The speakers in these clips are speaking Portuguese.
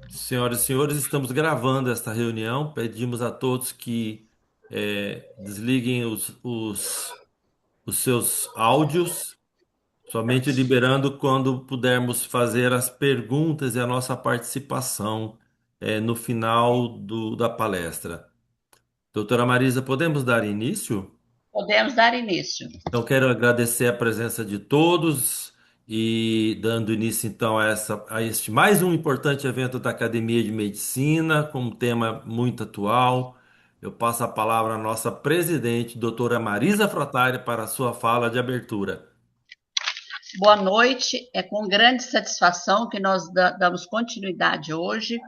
Senhoras e senhores, estamos gravando esta reunião. Pedimos a todos que desliguem os seus áudios, somente liberando quando pudermos fazer as perguntas e a nossa participação no final da palestra. Doutora Marisa, podemos dar início? Podemos dar início. Então, quero agradecer a presença de todos e dando início então a este mais um importante evento da Academia de Medicina, com um tema muito atual. Eu passo a palavra à nossa presidente, doutora Marisa Fratari, para a sua fala de abertura. Boa noite. É com grande satisfação que nós damos continuidade hoje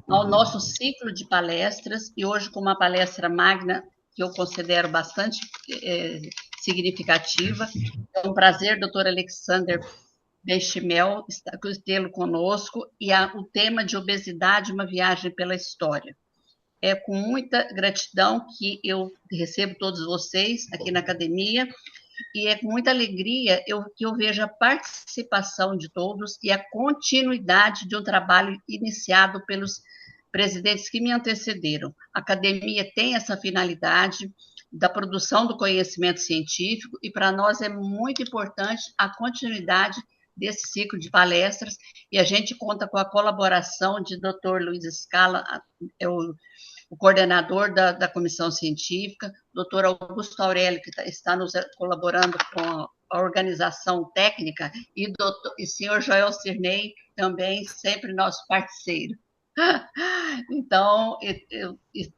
ao nosso ciclo de palestras e hoje com uma palestra magna que eu considero bastante significativa. É um prazer, doutor Alexander Benchimel, tê-lo conosco e o tema de obesidade, uma viagem pela história. É com muita gratidão que eu recebo todos vocês aqui na academia e é com muita alegria que eu vejo a participação de todos e a continuidade de um trabalho iniciado pelos presidentes que me antecederam. A academia tem essa finalidade da produção do conhecimento científico e para nós é muito importante a continuidade desse ciclo de palestras e a gente conta com a colaboração de Dr. Luiz Scala, o coordenador da comissão científica, doutor Augusto Aurélio, que está nos colaborando com a organização técnica, e senhor Joel Cirnei, também sempre nosso parceiro. Então,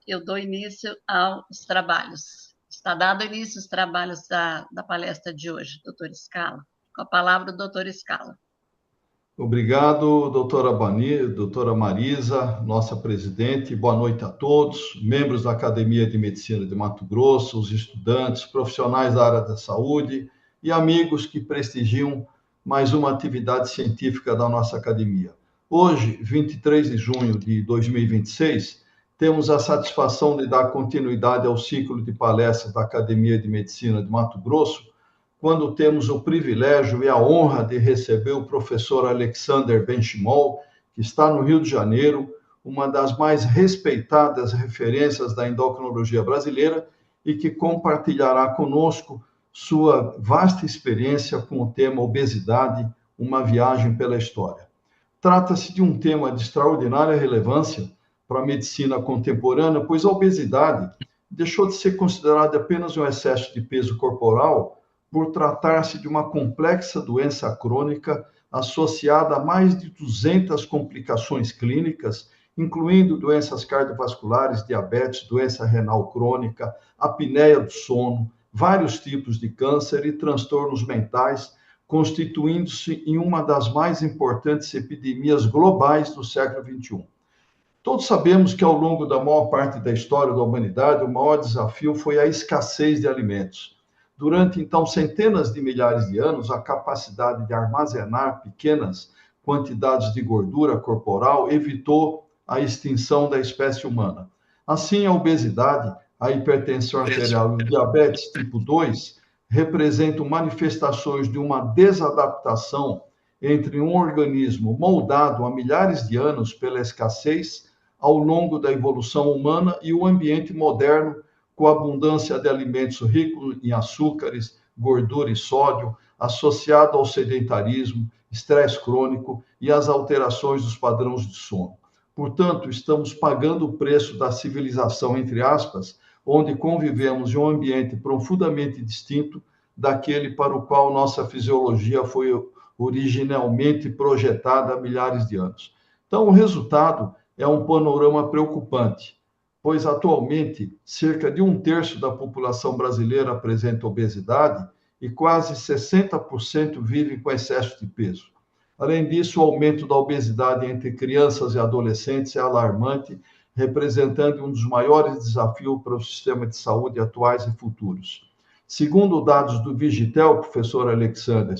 eu dou início aos trabalhos. Está dado início aos trabalhos da palestra de hoje, doutor Scala. Com a palavra, o doutor Scala. Obrigado, doutora Marisa, nossa presidente. Boa noite a todos, membros da Academia de Medicina de Mato Grosso, os estudantes, profissionais da área da saúde e amigos que prestigiam mais uma atividade científica da nossa academia. Hoje, 23 de junho de 2026, temos a satisfação de dar continuidade ao ciclo de palestras da Academia de Medicina de Mato Grosso, quando temos o privilégio e a honra de receber o professor Alexander Benchimol, que está no Rio de Janeiro, uma das mais respeitadas referências da endocrinologia brasileira e que compartilhará conosco sua vasta experiência com o tema obesidade, uma viagem pela história. Trata-se de um tema de extraordinária relevância para a medicina contemporânea, pois a obesidade deixou de ser considerada apenas um excesso de peso corporal por tratar-se de uma complexa doença crônica associada a mais de 200 complicações clínicas, incluindo doenças cardiovasculares, diabetes, doença renal crônica, apneia do sono, vários tipos de câncer e transtornos mentais, constituindo-se em uma das mais importantes epidemias globais do século XXI. Todos sabemos que ao longo da maior parte da história da humanidade, o maior desafio foi a escassez de alimentos. Durante, então, centenas de milhares de anos, a capacidade de armazenar pequenas quantidades de gordura corporal evitou a extinção da espécie humana. Assim, a obesidade, a hipertensão arterial e o diabetes tipo 2 representam manifestações de uma desadaptação entre um organismo moldado há milhares de anos pela escassez ao longo da evolução humana e o ambiente moderno com a abundância de alimentos ricos em açúcares, gordura e sódio, associado ao sedentarismo, estresse crônico e às alterações dos padrões de sono. Portanto, estamos pagando o preço da civilização, entre aspas, onde convivemos em um ambiente profundamente distinto daquele para o qual nossa fisiologia foi originalmente projetada há milhares de anos. Então, o resultado é um panorama preocupante, pois atualmente cerca de um terço da população brasileira apresenta obesidade e quase 60% vive com excesso de peso. Além disso, o aumento da obesidade entre crianças e adolescentes é alarmante, representando um dos maiores desafios para o sistema de saúde atuais e futuros. Segundo dados do Vigitel, professor Alexander,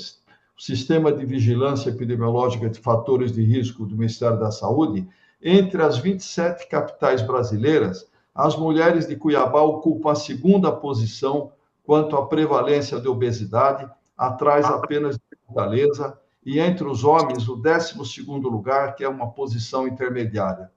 o Sistema de Vigilância Epidemiológica de Fatores de Risco do Ministério da Saúde, entre as 27 capitais brasileiras, as mulheres de Cuiabá ocupam a segunda posição quanto à prevalência de obesidade, atrás apenas de Fortaleza e entre os homens o 12º lugar, que é uma posição intermediária.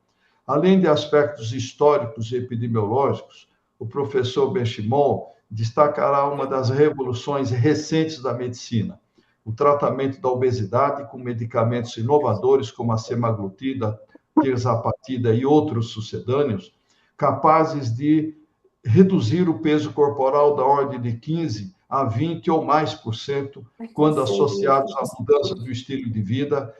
Além de aspectos históricos e epidemiológicos, o professor Benchimol destacará uma das revoluções recentes da medicina, o tratamento da obesidade com medicamentos inovadores como a semaglutida, tirzepatida e outros sucedâneos, capazes de reduzir o peso corporal da ordem de 15 a 20 ou mais por cento, quando associados à mudança do estilo de vida,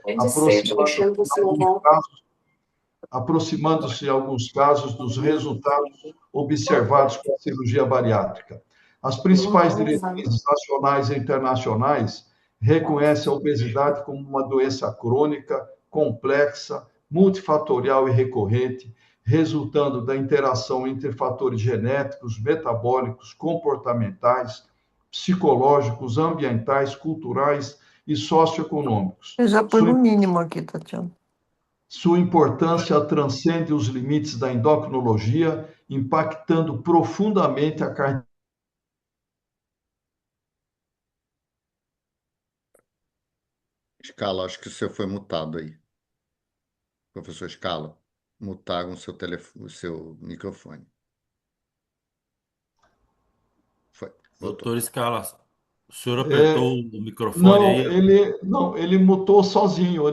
aproximando-se em alguns casos dos resultados observados com a cirurgia bariátrica. As principais diretrizes nacionais e internacionais reconhecem a obesidade como uma doença crônica, complexa, multifatorial e recorrente, resultando da interação entre fatores genéticos, metabólicos, comportamentais, psicológicos, ambientais, culturais e socioeconômicos. Eu já pus o mínimo aqui, Tatiana. Sua importância transcende os limites da endocrinologia, impactando profundamente a carne. Scala, acho que o seu foi mutado aí. Professor Scala, mutaram o seu telefone, o seu microfone. Foi, voltou. Doutor Scala, o senhor apertou o microfone Não, aí? ele mutou sozinho,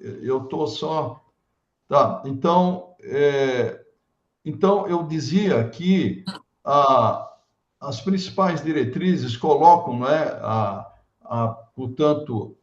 eu estou só. Tá, então eu dizia que as principais diretrizes colocam, né, portanto,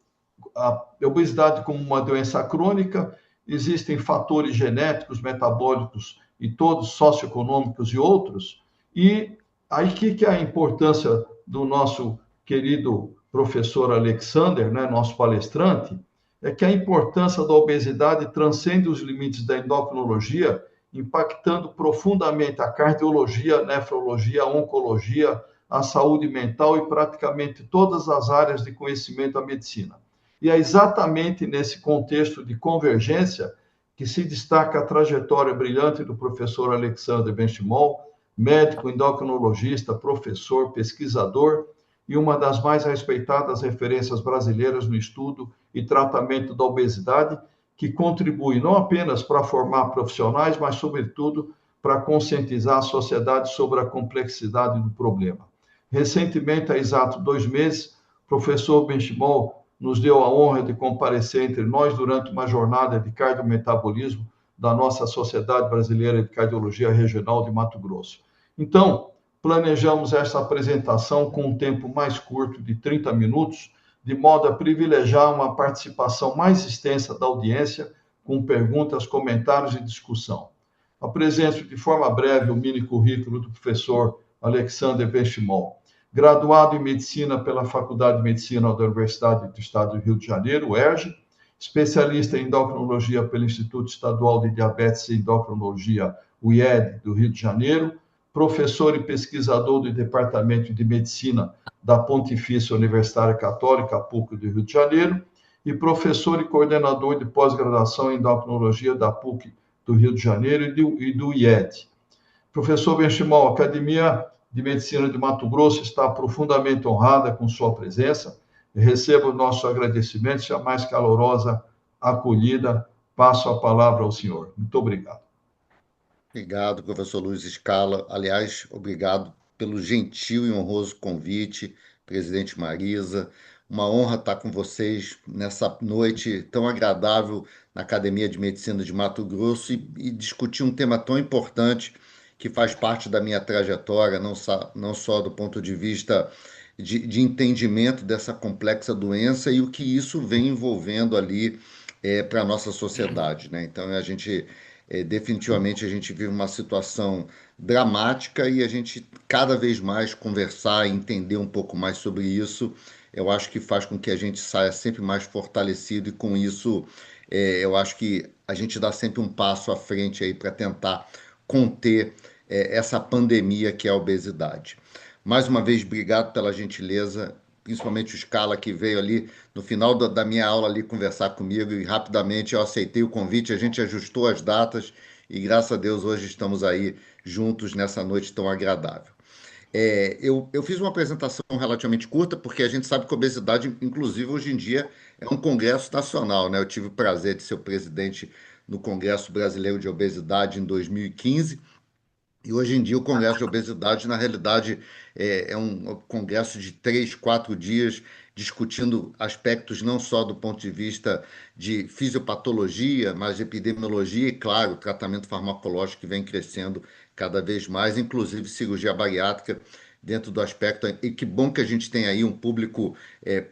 a obesidade como uma doença crônica, existem fatores genéticos, metabólicos e todos socioeconômicos e outros, e aí que é a importância do nosso querido professor Alexander, né, nosso palestrante, é que a importância da obesidade transcende os limites da endocrinologia, impactando profundamente a cardiologia, nefrologia, a oncologia, a saúde mental e praticamente todas as áreas de conhecimento da medicina. E é exatamente nesse contexto de convergência que se destaca a trajetória brilhante do professor Alexander Benchimol, médico endocrinologista, professor, pesquisador e uma das mais respeitadas referências brasileiras no estudo e tratamento da obesidade, que contribui não apenas para formar profissionais, mas, sobretudo, para conscientizar a sociedade sobre a complexidade do problema. Recentemente, há exatos 2 meses, o professor Benchimol nos deu a honra de comparecer entre nós durante uma jornada de cardiometabolismo da nossa Sociedade Brasileira de Cardiologia Regional de Mato Grosso. Então, planejamos essa apresentação com um tempo mais curto de 30 minutos, de modo a privilegiar uma participação mais extensa da audiência, com perguntas, comentários e discussão. Apresento de forma breve o mini currículo do professor Alexander Benchimol. Graduado em Medicina pela Faculdade de Medicina da Universidade do Estado do Rio de Janeiro, UERJ, especialista em endocrinologia pelo Instituto Estadual de Diabetes e Endocrinologia, UIED, do Rio de Janeiro, professor e pesquisador do Departamento de Medicina da Pontifícia Universitária Católica, PUC do Rio de Janeiro, e professor e coordenador de pós-graduação em endocrinologia da PUC do Rio de Janeiro e do IED. Professor Benchimol, a Academia de Medicina de Mato Grosso está profundamente honrada com sua presença. Recebo nossos agradecimentos e a mais calorosa acolhida. Passo a palavra ao senhor. Muito obrigado. Obrigado, professor Luiz Scala. Aliás, obrigado pelo gentil e honroso convite, presidente Marisa. Uma honra estar com vocês nessa noite tão agradável na Academia de Medicina de Mato Grosso e discutir um tema tão importante que faz parte da minha trajetória, não só do ponto de vista de entendimento dessa complexa doença e o que isso vem envolvendo ali para a nossa sociedade, né? Então, definitivamente a gente vive uma situação dramática e a gente cada vez mais conversar e entender um pouco mais sobre isso, eu acho que faz com que a gente saia sempre mais fortalecido e com isso eu acho que a gente dá sempre um passo à frente aí para tentar conter essa pandemia que é a obesidade. Mais uma vez, obrigado pela gentileza, principalmente o Scala que veio ali no final da minha aula ali conversar comigo e rapidamente eu aceitei o convite, a gente ajustou as datas e graças a Deus hoje estamos aí juntos nessa noite tão agradável. Eu fiz uma apresentação relativamente curta, porque a gente sabe que a obesidade, inclusive hoje em dia, é um congresso nacional, né? Eu tive o prazer de ser o presidente no Congresso Brasileiro de Obesidade em 2015. E hoje em dia o Congresso de Obesidade, na realidade, é um congresso de 3, 4 dias, discutindo aspectos não só do ponto de vista de fisiopatologia, mas de epidemiologia e, claro, tratamento farmacológico que vem crescendo cada vez mais, inclusive cirurgia bariátrica dentro do aspecto. E que bom que a gente tem aí um público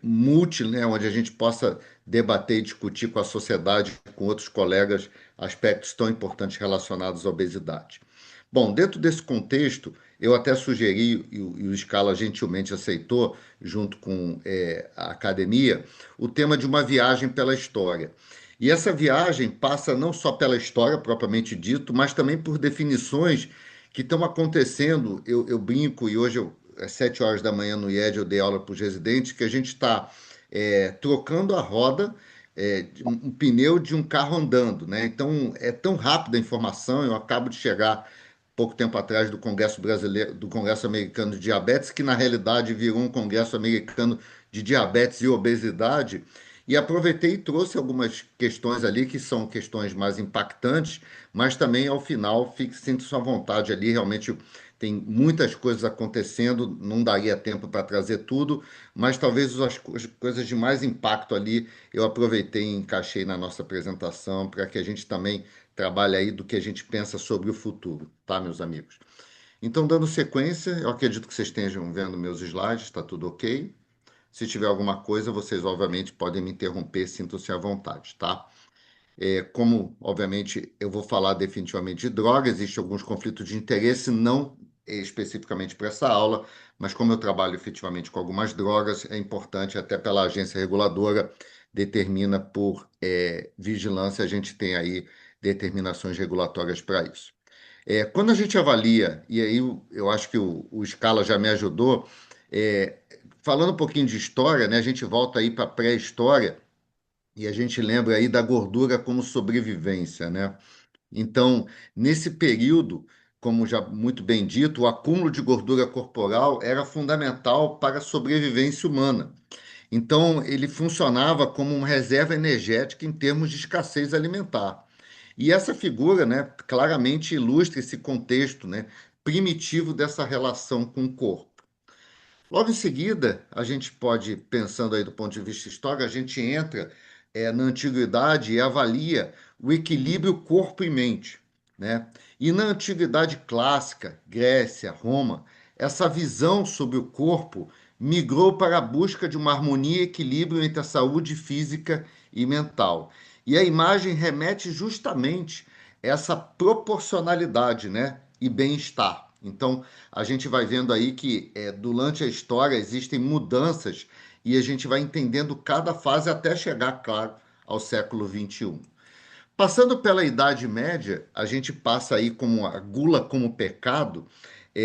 multi, né, onde a gente possa debater e discutir com a sociedade, com outros colegas, aspectos tão importantes relacionados à obesidade. Bom, dentro desse contexto, eu até sugeri, e o Scala gentilmente aceitou, junto com a academia, o tema de uma viagem pela história. E essa viagem passa não só pela história propriamente dito, mas também por definições que estão acontecendo. Eu brinco, e hoje, às 7 horas da manhã no IED, eu dei aula para os residentes, que a gente está trocando a roda, um pneu de um carro andando, né? Então, é tão rápida a informação, eu acabo de chegar pouco tempo atrás do Congresso Brasileiro, do Congresso Americano de Diabetes, que na realidade virou um Congresso Americano de Diabetes e Obesidade, e aproveitei e trouxe algumas questões ali que são questões mais impactantes, mas também ao final sinta-se à vontade ali, realmente tem muitas coisas acontecendo, não daria tempo para trazer tudo, mas talvez as coisas de mais impacto ali eu aproveitei e encaixei na nossa apresentação para que a gente também trabalhe aí do que a gente pensa sobre o futuro, tá, meus amigos? Então, dando sequência, eu acredito que vocês estejam vendo meus slides, está tudo ok. Se tiver alguma coisa, vocês obviamente podem me interromper, sintam-se à vontade, tá? Como, obviamente, eu vou falar definitivamente de droga, existem alguns conflitos de interesse, não especificamente para essa aula, mas como eu trabalho efetivamente com algumas drogas, é importante, até pela agência reguladora, determina por vigilância, a gente tem aí determinações regulatórias para isso. Quando a gente avalia, e aí eu acho que o Scala já me ajudou, é, falando um pouquinho de história, né, a gente volta aí para a pré-história, e a gente lembra aí da gordura como sobrevivência, né? Então, nesse período, como já muito bem dito, o acúmulo de gordura corporal era fundamental para a sobrevivência humana. Então, ele funcionava como uma reserva energética em termos de escassez alimentar. E essa figura, né, claramente ilustra esse contexto, né, primitivo dessa relação com o corpo. Logo em seguida, a gente pode, pensando aí do ponto de vista histórico, a gente entra na antiguidade e avalia o equilíbrio corpo e mente, né? E na antiguidade clássica, Grécia, Roma, essa visão sobre o corpo migrou para a busca de uma harmonia e equilíbrio entre a saúde física e mental. E a imagem remete justamente a essa proporcionalidade, né? E bem-estar. Então, a gente vai vendo aí que durante a história existem mudanças e a gente vai entendendo cada fase até chegar, claro, ao século XXI. Passando pela Idade Média, a gente passa aí como a gula como pecado.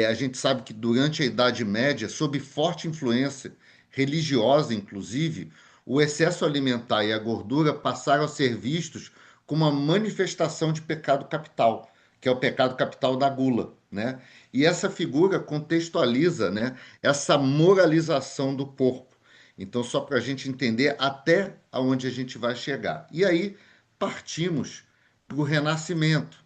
A gente sabe que durante a Idade Média, sob forte influência religiosa, inclusive, o excesso alimentar e a gordura passaram a ser vistos como uma manifestação de pecado capital, que é o pecado capital da gula, né? E essa figura contextualiza, né, essa moralização do corpo. Então, só para a gente entender até aonde a gente vai chegar. E aí partimos para o Renascimento,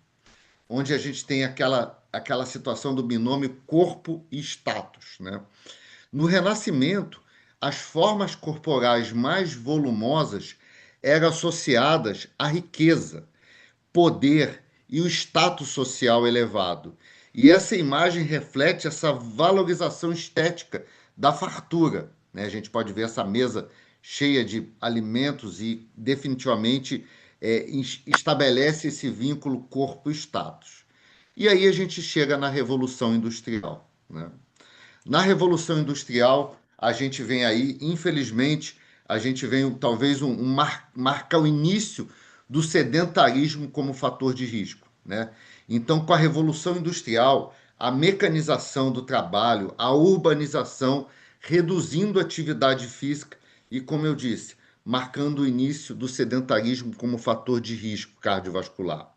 onde a gente tem aquela situação do binômio corpo e status, né? No Renascimento, as formas corporais mais volumosas eram associadas à riqueza, poder e o status social elevado. E essa imagem reflete essa valorização estética da fartura, né? A gente pode ver essa mesa cheia de alimentos e definitivamente estabelece esse vínculo corpo-status. E aí a gente chega na Revolução Industrial, né? Na Revolução Industrial, a gente vem aí, infelizmente, a gente vem talvez marca o início do sedentarismo como fator de risco, né? Então, com a Revolução Industrial, a mecanização do trabalho, a urbanização, reduzindo a atividade física e, como eu disse, marcando o início do sedentarismo como fator de risco cardiovascular.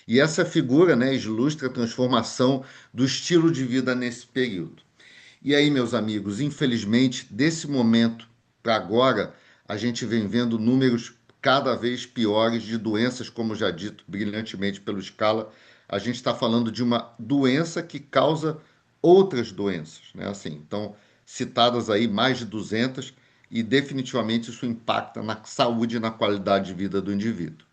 E essa figura, né, ilustra a transformação do estilo de vida nesse período. E aí, meus amigos, infelizmente, desse momento para agora, a gente vem vendo números cada vez piores de doenças, como já dito brilhantemente pelo Scala. A gente está falando de uma doença que causa outras doenças, né? Assim, então, citadas aí mais de 200, e definitivamente isso impacta na saúde e na qualidade de vida do indivíduo.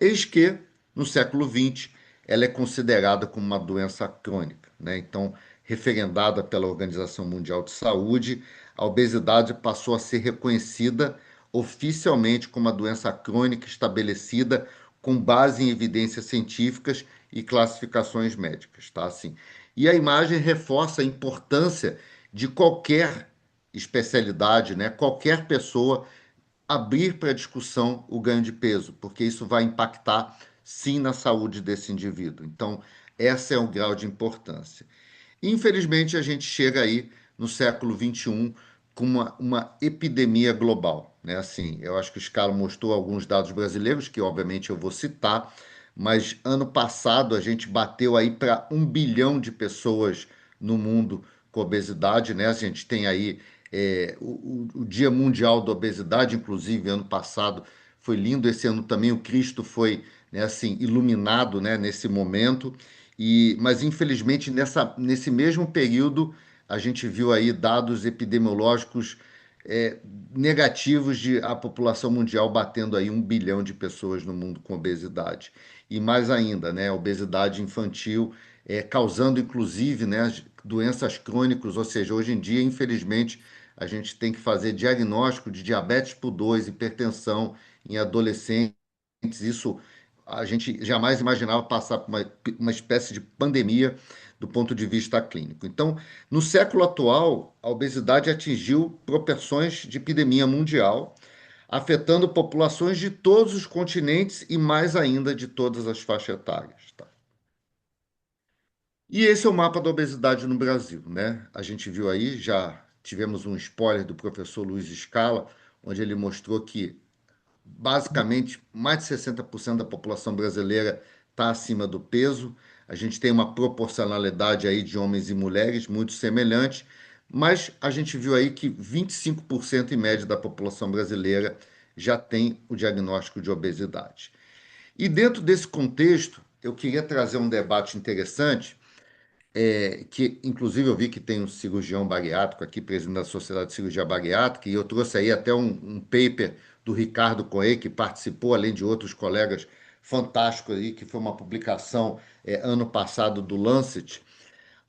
Eis que, no século XX, ela é considerada como uma doença crônica, né? Então, referendada pela Organização Mundial de Saúde, a obesidade passou a ser reconhecida oficialmente como uma doença crônica estabelecida com base em evidências científicas e classificações médicas, tá? Assim, e a imagem reforça a importância de qualquer especialidade, né? Qualquer pessoa abrir para discussão o ganho de peso, porque isso vai impactar sim na saúde desse indivíduo. Então, esse é o grau de importância. Infelizmente, a gente chega aí no século XXI com uma epidemia global, né? Assim, eu acho que o Scala mostrou alguns dados brasileiros, que obviamente eu vou citar, mas ano passado a gente bateu aí para 1 bilhão de pessoas no mundo com obesidade, né? A gente tem aí o Dia Mundial da Obesidade, inclusive ano passado foi lindo, esse ano também o Cristo foi, né, assim, iluminado, né, nesse momento. Mas infelizmente nesse mesmo período a gente viu aí dados epidemiológicos é, negativos de a população mundial batendo aí 1 bilhão de pessoas no mundo com obesidade. E mais ainda, né, obesidade infantil causando inclusive, né, doenças crônicas, ou seja, hoje em dia, infelizmente, a gente tem que fazer diagnóstico de diabetes tipo 2, hipertensão em adolescentes. Isso a gente jamais imaginava passar por uma espécie de pandemia do ponto de vista clínico. Então, no século atual, a obesidade atingiu proporções de epidemia mundial, afetando populações de todos os continentes e mais ainda de todas as faixas etárias. Tá? E esse é o mapa da obesidade no Brasil, né? A gente viu aí, já tivemos um spoiler do professor Luiz Scala, onde ele mostrou que basicamente, mais de 60% da população brasileira está acima do peso. A gente tem uma proporcionalidade aí de homens e mulheres muito semelhante, mas a gente viu aí que 25% em média da população brasileira já tem o diagnóstico de obesidade. E dentro desse contexto, eu queria trazer um debate interessante, que inclusive eu vi que tem um cirurgião bariátrico aqui, presidente da Sociedade de Cirurgia Bariátrica, e eu trouxe aí até um paper do Ricardo Coe, que participou, além de outros colegas fantásticos aí, que foi uma publicação ano passado do Lancet.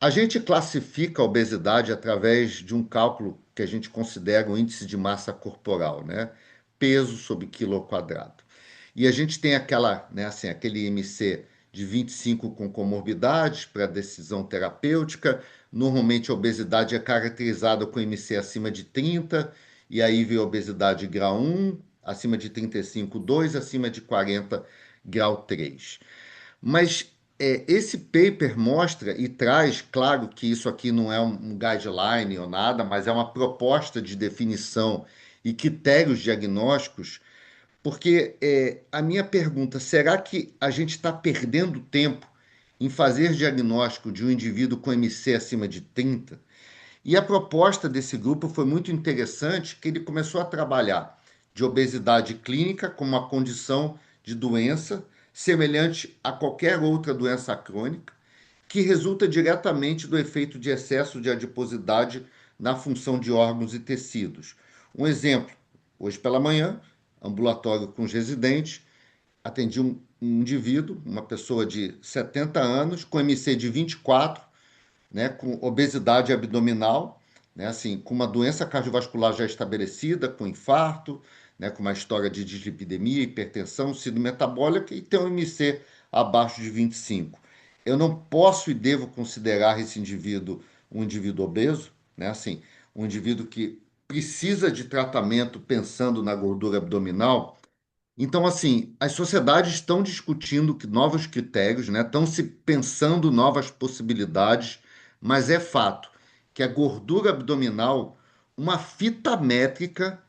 A gente classifica a obesidade através de um cálculo que a gente considera o índice de massa corporal, né? Peso sobre quilo ao quadrado. E a gente tem aquela, né, assim, aquele IMC de 25 com comorbidades para decisão terapêutica. Normalmente a obesidade é caracterizada com IMC acima de 30, e aí vem a obesidade grau 1, acima de 35, 2, acima de 40, grau 3. Mas esse paper mostra e traz, claro que isso aqui não é um guideline ou nada, mas é uma proposta de definição e critérios diagnósticos, porque a minha pergunta, será que a gente está perdendo tempo em fazer diagnóstico de um indivíduo com MC acima de 30? E a proposta desse grupo foi muito interessante, que ele começou a trabalhar de obesidade clínica como uma condição de doença semelhante a qualquer outra doença crônica, que resulta diretamente do efeito de excesso de adiposidade na função de órgãos e tecidos. Um exemplo, hoje pela manhã, ambulatório com os residentes, atendi um indivíduo, uma pessoa de 70 anos, com MC de 24, né, com obesidade abdominal, né, assim, com uma doença cardiovascular já estabelecida, com infarto, né, com uma história de dislipidemia, hipertensão, síndrome metabólica e tem um MC abaixo de 25. Eu não posso e devo considerar esse indivíduo um indivíduo obeso, né, assim, um indivíduo que precisa de tratamento pensando na gordura abdominal. Então, assim, as sociedades estão discutindo novos critérios, né? Estão se pensando novas possibilidades, mas é fato que a gordura abdominal, uma fita métrica,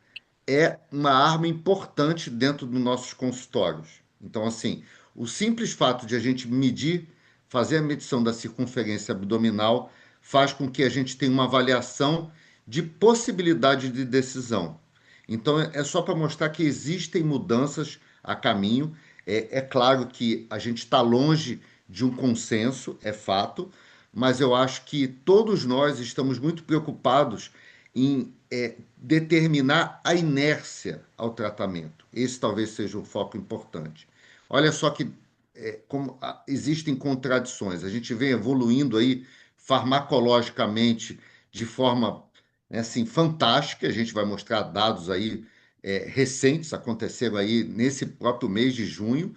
é uma arma importante dentro dos nossos consultórios. Então, assim, o simples fato de a gente medir, fazer a medição da circunferência abdominal, faz com que a gente tenha uma avaliação de possibilidade de decisão. Então, é só para mostrar que existem mudanças a caminho. É claro que a gente está longe de um consenso, é fato, mas eu acho que todos nós estamos muito preocupados em determinar a inércia ao tratamento. Esse talvez seja um foco importante. Olha só que como existem contradições. A gente vem evoluindo aí farmacologicamente de forma, né, assim, fantástica. A gente vai mostrar dados aí recentes, aconteceram aí nesse próprio mês de junho,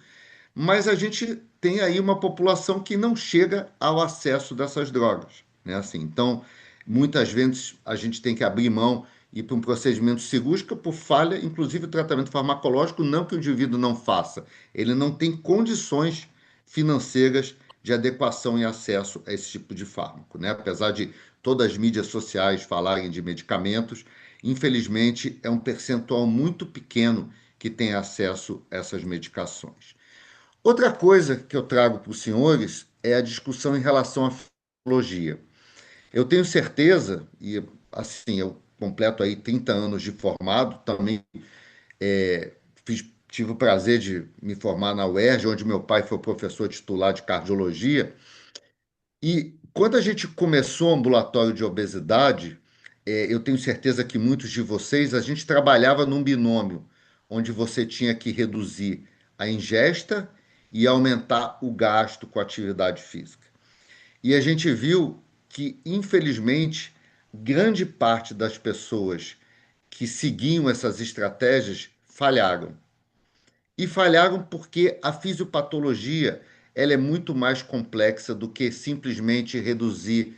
mas a gente tem aí uma população que não chega ao acesso dessas drogas, né? Assim, então, muitas vezes a gente tem que abrir mão e ir para um procedimento cirúrgico por falha, inclusive o tratamento farmacológico, não que o indivíduo não faça, ele não tem condições financeiras de adequação e acesso a esse tipo de fármaco, né? Apesar de todas as mídias sociais falarem de medicamentos, infelizmente é um percentual muito pequeno que tem acesso a essas medicações. Outra coisa que eu trago para os senhores é a discussão em relação à filologia. Eu tenho certeza, e assim, eu completo aí 30 anos de formado, também tive o prazer de me formar na UERJ, onde meu pai foi professor titular de cardiologia, e quando a gente começou o ambulatório de obesidade, eu tenho certeza que muitos de vocês, a gente trabalhava num binômio, onde você tinha que reduzir a ingesta e aumentar o gasto com a atividade física. E a gente viu que, infelizmente, grande parte das pessoas que seguiam essas estratégias falharam. E falharam porque a fisiopatologia ela é muito mais complexa do que simplesmente reduzir,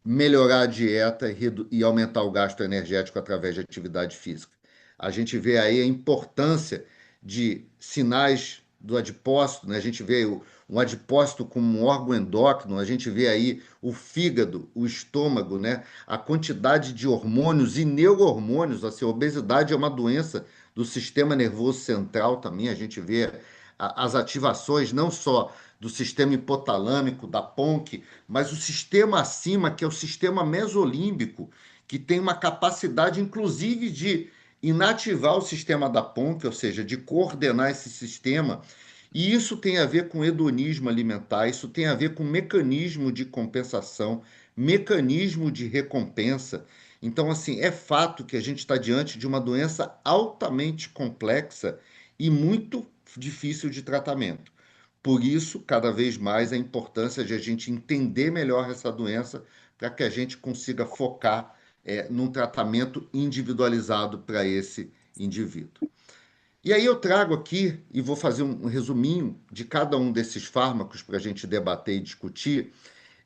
melhorar a dieta e aumentar o gasto energético através de atividade física. A gente vê aí a importância de sinais do adipócito, né? A gente vê um adipócito como um órgão endócrino, a gente vê aí o fígado, o estômago, né? A quantidade de hormônios e neurohormônios, assim, a obesidade é uma doença do sistema nervoso central também, a gente vê as ativações não só do sistema hipotalâmico, da PONC, mas o sistema acima, que é o sistema mesolímbico, que tem uma capacidade, inclusive, de inativar o sistema da PONC, ou seja, de coordenar esse sistema. E isso tem a ver com hedonismo alimentar, isso tem a ver com mecanismo de compensação, mecanismo de recompensa. Então, assim, é fato que a gente está diante de uma doença altamente complexa e muito difícil de tratamento. Por isso, cada vez mais a importância de a gente entender melhor essa doença para que a gente consiga focar num tratamento individualizado para esse indivíduo. E aí eu trago aqui e vou fazer um resuminho de cada um desses fármacos para a gente debater e discutir.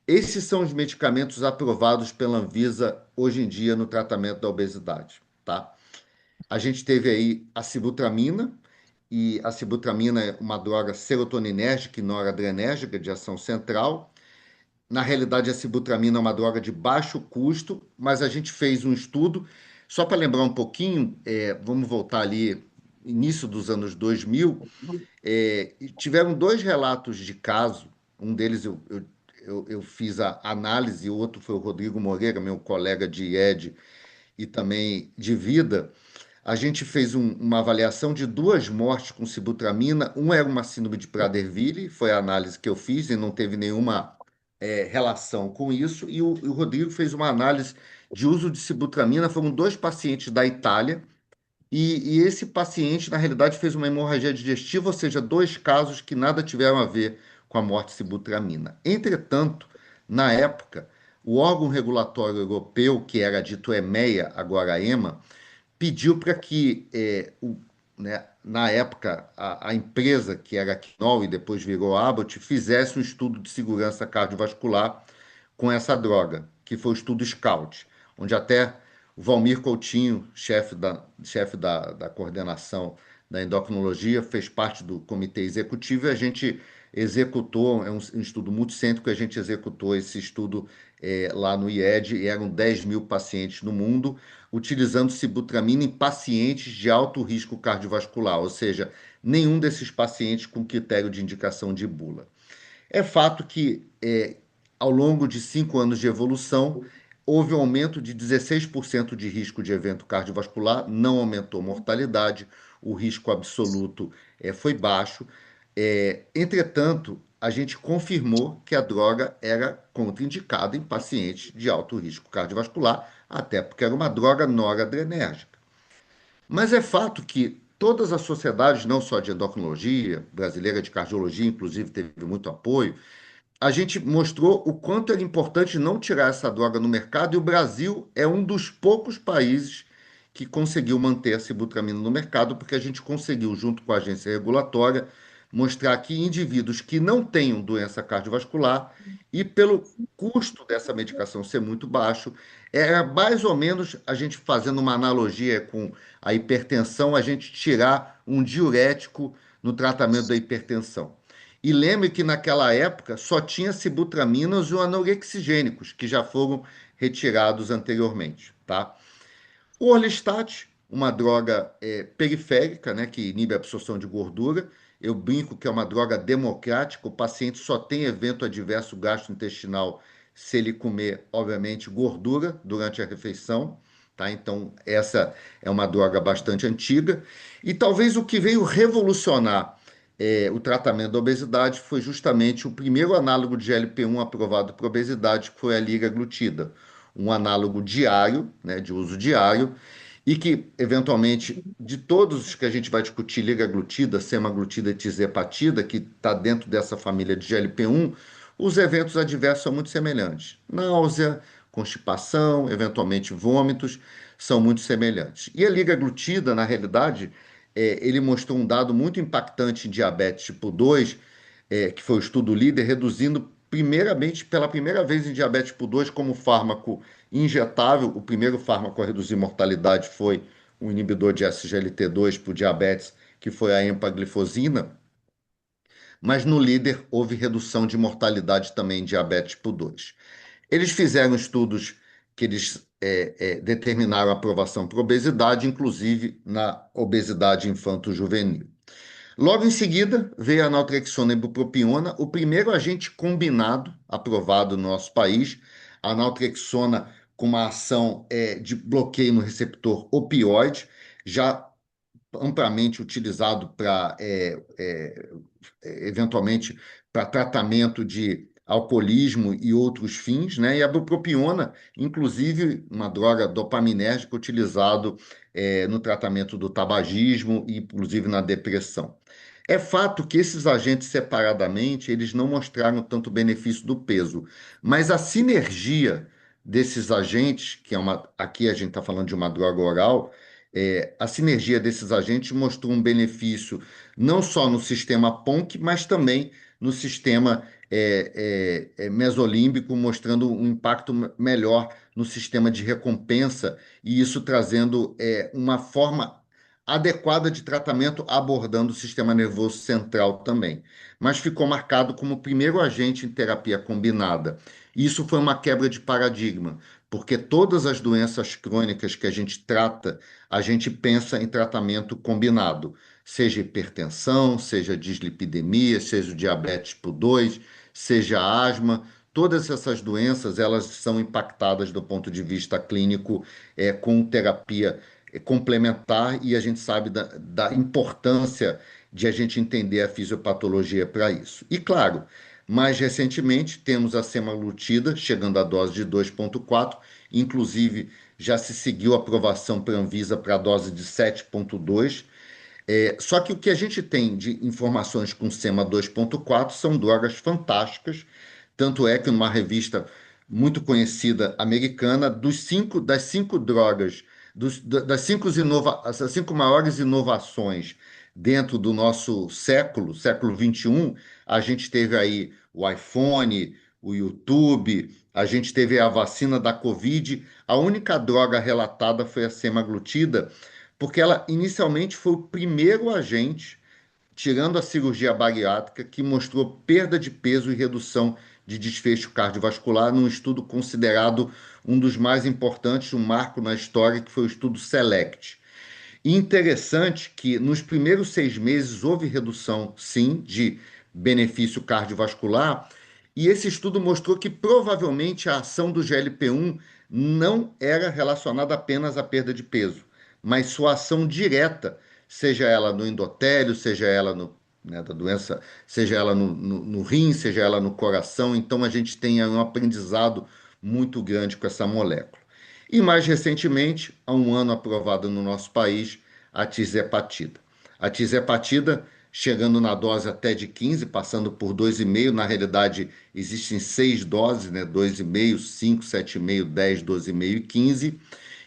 Esses são os medicamentos aprovados pela Anvisa hoje em dia no tratamento da obesidade, tá? A gente teve aí a sibutramina, e a sibutramina é uma droga serotoninérgica e noradrenérgica de ação central. Na realidade, a sibutramina é uma droga de baixo custo, mas a gente fez um estudo, só para lembrar um pouquinho, vamos voltar ali, início dos anos 2000, tiveram dois relatos de caso, um deles eu fiz a análise, o outro foi o Rodrigo Moreira, meu colega de IED e também de vida. A gente fez uma avaliação de duas mortes com sibutramina. Um era uma síndrome de Prader-Willi, foi a análise que eu fiz e não teve nenhuma relação com isso. E o Rodrigo fez uma análise de uso de sibutramina. Foram dois pacientes da Itália. E esse paciente, na realidade, fez uma hemorragia digestiva, ou seja, dois casos que nada tiveram a ver com a morte de sibutramina. Entretanto, na época, o órgão regulatório europeu, que era dito EMEA, agora EMA, pediu para que, né, na época, a empresa, que era a Knoll e depois virou Abbott, fizesse um estudo de segurança cardiovascular com essa droga, que foi o estudo SCOUT, onde até o Valmir Coutinho, chefe da coordenação da endocrinologia, fez parte do comitê executivo e a gente executou, é um estudo multicêntrico, a gente executou esse estudo lá no IED, e eram 10 mil pacientes no mundo, utilizando sibutramina em pacientes de alto risco cardiovascular, ou seja, nenhum desses pacientes com critério de indicação de bula. É fato que ao longo de 5 anos de evolução, houve um aumento de 16% de risco de evento cardiovascular, não aumentou mortalidade, o risco absoluto foi baixo. Entretanto, a gente confirmou que a droga era contraindicada em pacientes de alto risco cardiovascular, até porque era uma droga noradrenérgica. Mas é fato que todas as sociedades, não só de endocrinologia, brasileira de cardiologia, inclusive, teve muito apoio, a gente mostrou o quanto era importante não tirar essa droga no mercado, e o Brasil é um dos poucos países que conseguiu manter a sibutramina no mercado, porque a gente conseguiu, junto com a agência regulatória, mostrar que indivíduos que não tenham doença cardiovascular e pelo custo dessa medicação ser muito baixo, era mais ou menos a gente fazendo uma analogia com a hipertensão, a gente tirar um diurético no tratamento da hipertensão. E lembre que naquela época só tinha sibutraminas e anorexigênicos, que já foram retirados anteriormente, tá? O Orlistat, uma droga periférica, né, que inibe a absorção de gordura. Eu brinco que é uma droga democrática, o paciente só tem evento adverso gastrointestinal se ele comer, obviamente, gordura durante a refeição, tá? Então, essa é uma droga bastante antiga. E talvez o que veio revolucionar o tratamento da obesidade foi justamente o primeiro análogo de GLP-1 aprovado para obesidade, que foi a liraglutida, um análogo diário, né, de uso diário, e que, eventualmente, de todos os que a gente vai discutir, liraglutida, semaglutida e tirzepatida, que está dentro dessa família de GLP-1, os eventos adversos são muito semelhantes. Náusea, constipação, eventualmente vômitos, são muito semelhantes. E a liraglutida, na realidade, ele mostrou um dado muito impactante em diabetes tipo 2, que foi o estudo líder, reduzindo primeiramente, pela primeira vez em diabetes tipo 2, como fármaco injetável. O primeiro fármaco a reduzir mortalidade foi um inibidor de SGLT2 para o diabetes, que foi a empaglifosina. Mas no líder houve redução de mortalidade também em diabetes tipo 2. Eles fizeram estudos que eles determinaram aprovação para obesidade, inclusive na obesidade infanto-juvenil. Logo em seguida, veio a naltrexona e bupropiona, o primeiro agente combinado aprovado no nosso país. A naltrexona com uma ação de bloqueio no receptor opioide, já amplamente utilizado para, eventualmente, para tratamento de alcoolismo e outros fins, né? E a bupropiona, inclusive, uma droga dopaminérgica utilizado no tratamento do tabagismo e, inclusive, na depressão. É fato que esses agentes separadamente, eles não mostraram tanto benefício do peso, mas a sinergia desses agentes, que aqui a gente está falando de uma droga oral, a sinergia desses agentes mostrou um benefício não só no sistema PONC, mas também no sistema mesolímbico, mostrando um impacto melhor no sistema de recompensa, e isso trazendo uma forma adequada de tratamento, abordando o sistema nervoso central também. Mas ficou marcado como o primeiro agente em terapia combinada. Isso foi uma quebra de paradigma, porque todas as doenças crônicas que a gente trata, a gente pensa em tratamento combinado, seja hipertensão, seja dislipidemia, seja o diabetes tipo 2, seja asma. Todas essas doenças, elas são impactadas do ponto de vista clínico com terapia complementar, e a gente sabe da importância de a gente entender a fisiopatologia para isso. E claro, mais recentemente temos a semaglutida chegando à dose de 2,4, inclusive já se seguiu a aprovação para a Anvisa para a dose de 7,2. Só que o que a gente tem de informações com SEMA 2,4 são drogas fantásticas, tanto é que numa revista muito conhecida americana, das cinco drogas, das cinco maiores inovações dentro do nosso século 21, a gente teve aí o iPhone, o YouTube, a gente teve a vacina da Covid. A única droga relatada foi a semaglutida, porque ela inicialmente foi o primeiro agente, tirando a cirurgia bariátrica, que mostrou perda de peso e redução de desfecho cardiovascular num estudo considerado um dos mais importantes, um marco na história, que foi o estudo SELECT. E interessante que nos primeiros 6 meses houve redução, sim, de benefício cardiovascular, e esse estudo mostrou que provavelmente a ação do GLP-1 não era relacionada apenas à perda de peso, mas sua ação direta, seja ela no endotélio, seja ela no, né, da doença, seja ela no rim, seja ela no coração. Então a gente tem aí um aprendizado muito grande com essa molécula. E mais recentemente, há um ano aprovada no nosso país, a tirzepatida. A tirzepatida chegando na dose até de 15, passando por 2,5. Na realidade, existem 6 doses, né? 2,5, 5, 7,5, 10, 12,5 e 15.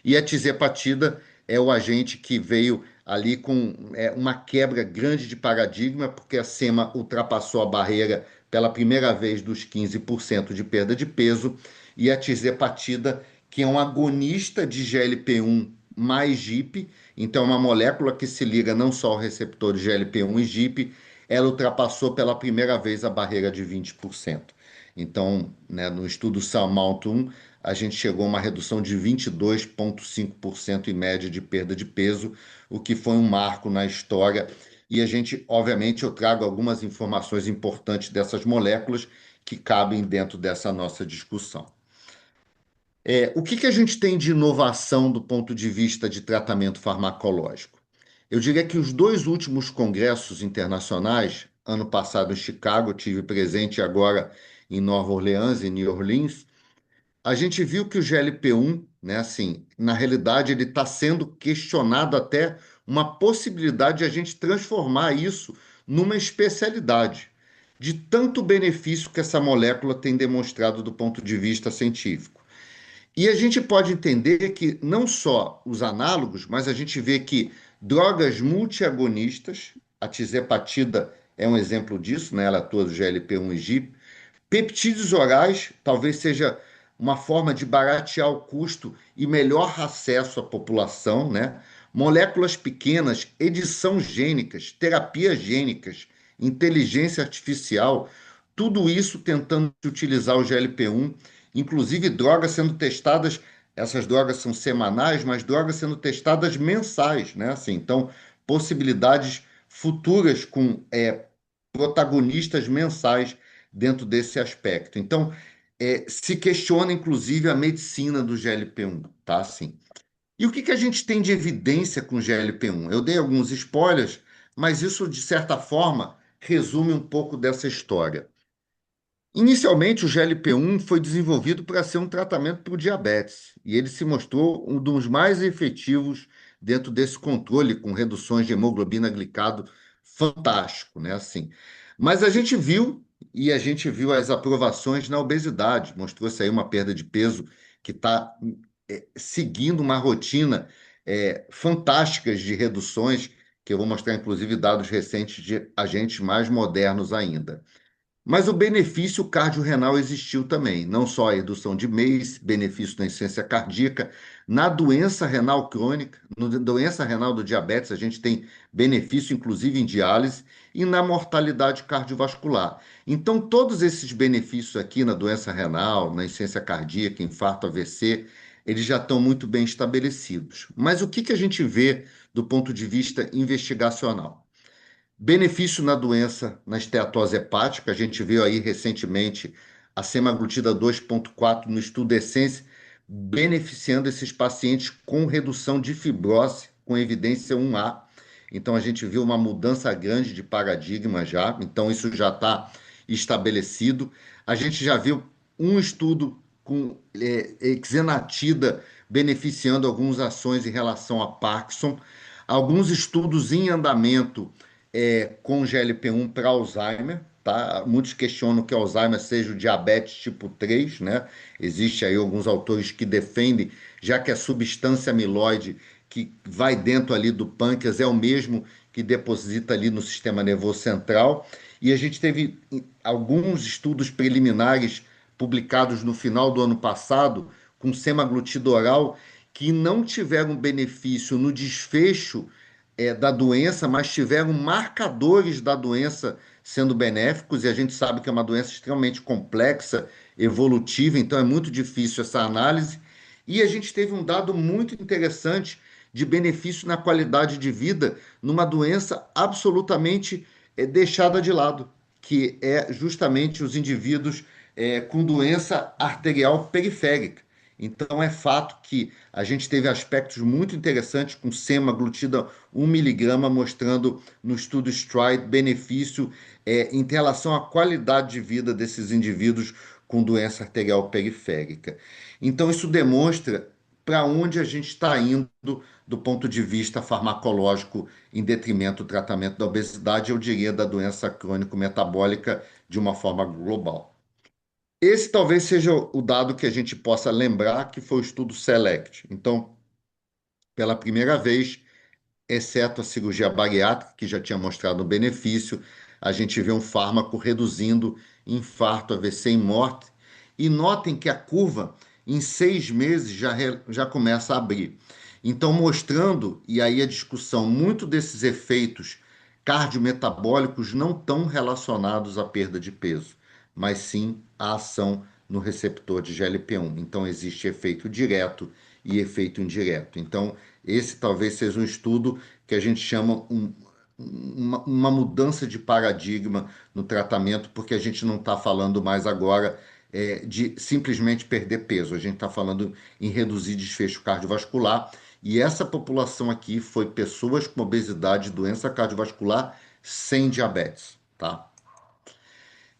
E a tirzepatida é o agente que veio ali com uma quebra grande de paradigma, porque a SEMA ultrapassou a barreira pela primeira vez dos 15% de perda de peso, e a tirzepatida, que é um agonista de GLP-1 mais GIP, então, uma molécula que se liga não só ao receptor de GLP-1 e GIP, ela ultrapassou pela primeira vez a barreira de 20%. Então, né, no estudo SURMOUNT-1, a gente chegou a uma redução de 22,5% em média de perda de peso, o que foi um marco na história. E a gente, obviamente, eu trago algumas informações importantes dessas moléculas que cabem dentro dessa nossa discussão. O que a gente tem de inovação do ponto de vista de tratamento farmacológico? Eu diria que os 2 últimos congressos internacionais, ano passado em Chicago, eu tive presente agora em Nova Orleans, em New Orleans, a gente viu que o GLP-1, né, assim, na realidade, ele está sendo questionado até uma possibilidade de a gente transformar isso numa especialidade, de tanto benefício que essa molécula tem demonstrado do ponto de vista científico. E a gente pode entender que não só os análogos, mas a gente vê que drogas multiagonistas, a tirzepatida é um exemplo disso, né? Ela atua do GLP-1 e GIP, peptídeos orais, talvez seja uma forma de baratear o custo e melhor acesso à população, né? Moléculas pequenas, edição gênicas, terapias gênicas, inteligência artificial, tudo isso tentando utilizar o GLP-1, inclusive drogas sendo testadas, essas drogas são semanais, mas drogas sendo testadas mensais, né? Assim, então, possibilidades futuras com protagonistas mensais dentro desse aspecto. Então, se questiona, inclusive, a medicina do GLP-1, tá? Assim. E o que a gente tem de evidência com o GLP-1? Eu dei alguns spoilers, mas isso, de certa forma, resume um pouco dessa história. Inicialmente, o GLP-1 foi desenvolvido para ser um tratamento para o diabetes, e ele se mostrou um dos mais efetivos dentro desse controle, com reduções de hemoglobina glicado fantástico, né? Assim. Mas a gente viu as aprovações na obesidade, mostrou-se aí uma perda de peso que está seguindo uma rotina fantásticas de reduções, que eu vou mostrar, inclusive, dados recentes de agentes mais modernos ainda. Mas o benefício cardiorrenal existiu também, não só a redução de MACE, benefício na insuficiência cardíaca, na doença renal crônica, na doença renal do diabetes, a gente tem benefício inclusive em diálise, e na mortalidade cardiovascular. Então, todos esses benefícios aqui na doença renal, na insuficiência cardíaca, infarto, AVC, eles já estão muito bem estabelecidos. Mas o que a gente vê do ponto de vista investigacional? Benefício na doença, na esteatose hepática, a gente viu aí recentemente a semaglutida 2,4 no estudo Essence, beneficiando esses pacientes com redução de fibrose, com evidência 1A. Então, a gente viu uma mudança grande de paradigma já, então isso já está estabelecido. A gente já viu um estudo com exenatida beneficiando algumas ações em relação a Parkinson, alguns estudos em andamento com GLP-1 para Alzheimer, tá? Muitos questionam que Alzheimer seja o diabetes tipo 3, né? Existe aí alguns autores que defendem, já que a substância amiloide que vai dentro ali do pâncreas é o mesmo que deposita ali no sistema nervoso central. E a gente teve alguns estudos preliminares publicados no final do ano passado com semaglutida oral que não tiveram benefício no desfecho da doença, mas tiveram marcadores da doença sendo benéficos, e a gente sabe que é uma doença extremamente complexa, evolutiva, então é muito difícil essa análise. E a gente teve um dado muito interessante de benefício na qualidade de vida numa doença absolutamente deixada de lado, que é justamente os indivíduos com doença arterial periférica. Então, é fato que a gente teve aspectos muito interessantes com semaglutida 1 mg, mostrando no estudo STRIDE benefício em relação à qualidade de vida desses indivíduos com doença arterial periférica. Então, isso demonstra para onde a gente está indo do ponto de vista farmacológico em detrimento do tratamento da obesidade, eu diria da doença crônico-metabólica de uma forma global. Esse talvez seja o dado que a gente possa lembrar que foi o estudo SELECT. Então, pela primeira vez, exceto a cirurgia bariátrica, que já tinha mostrado um benefício, a gente vê um fármaco reduzindo infarto, AVC e morte. E notem que a curva, em 6 meses, já começa a abrir. Então, mostrando, e aí a discussão, muito desses efeitos cardiometabólicos não estão relacionados à perda de peso, mas sim à ação no receptor de GLP-1. Então, existe efeito direto e efeito indireto. Então, esse talvez seja um estudo que a gente chama uma mudança de paradigma no tratamento, porque a gente não está falando mais agora de simplesmente perder peso, a gente está falando em reduzir desfecho cardiovascular. E essa população aqui foi pessoas com obesidade, doença cardiovascular, sem diabetes, tá?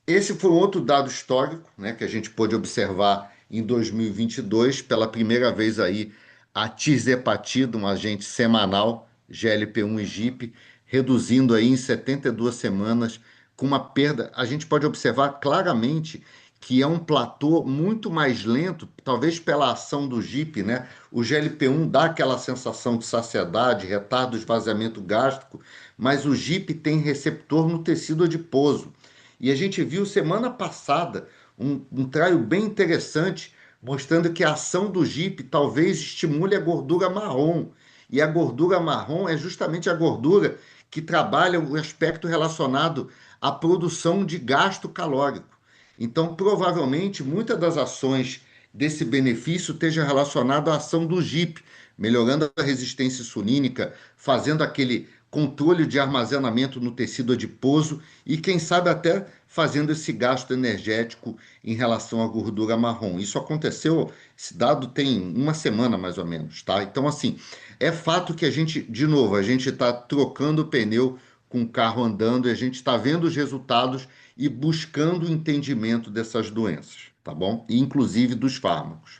Esse foi um outro dado histórico, né, que a gente pôde observar em 2022, pela primeira vez aí, a tirzepatida, um agente semanal, GLP-1 e GIP, reduzindo aí em 72 semanas, com uma perda. A gente pode observar claramente que é um platô muito mais lento, talvez pela ação do GIP, né? O GLP-1 dá aquela sensação de saciedade, retarda o esvaziamento gástrico, mas o GIP tem receptor no tecido adiposo. E a gente viu semana passada um trial bem interessante, mostrando que a ação do GIP talvez estimule a gordura marrom. E a gordura marrom é justamente a gordura que trabalha o aspecto relacionado à produção de gasto calórico. Então, provavelmente, muitas das ações desse benefício esteja relacionado à ação do GIP, melhorando a resistência insulínica, fazendo aquele controle de armazenamento no tecido adiposo e, quem sabe, até fazendo esse gasto energético em relação à gordura marrom. Isso aconteceu, esse dado tem uma semana mais ou menos, tá? Então, assim, é fato que a gente, de novo, a gente está trocando o pneu com o carro andando e a gente está vendo os resultados e buscando o entendimento dessas doenças, tá bom? E, inclusive dos fármacos.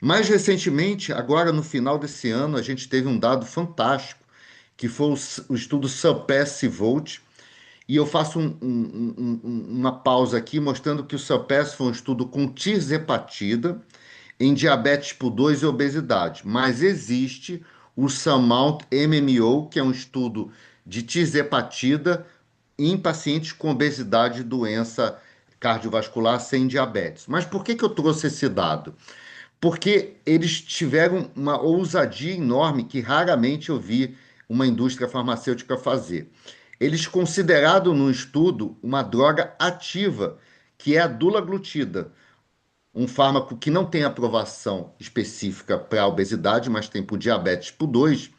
Mais recentemente, agora no final desse ano, a gente teve um dado fantástico, que foi o estudo Surpass-Volt, e eu faço uma pausa aqui mostrando que o Surpass foi um estudo com tirzepatida em diabetes tipo 2 e obesidade, mas existe o SURMOUNT-MMO, que é um estudo de tirzepatida em pacientes com obesidade e doença cardiovascular sem diabetes. Mas por que eu trouxe esse dado? Porque eles tiveram uma ousadia enorme que raramente eu vi uma indústria farmacêutica fazer. Eles consideraram no estudo uma droga ativa, que é a dulaglutida, um fármaco que não tem aprovação específica para a obesidade, mas tem para o diabetes tipo 2,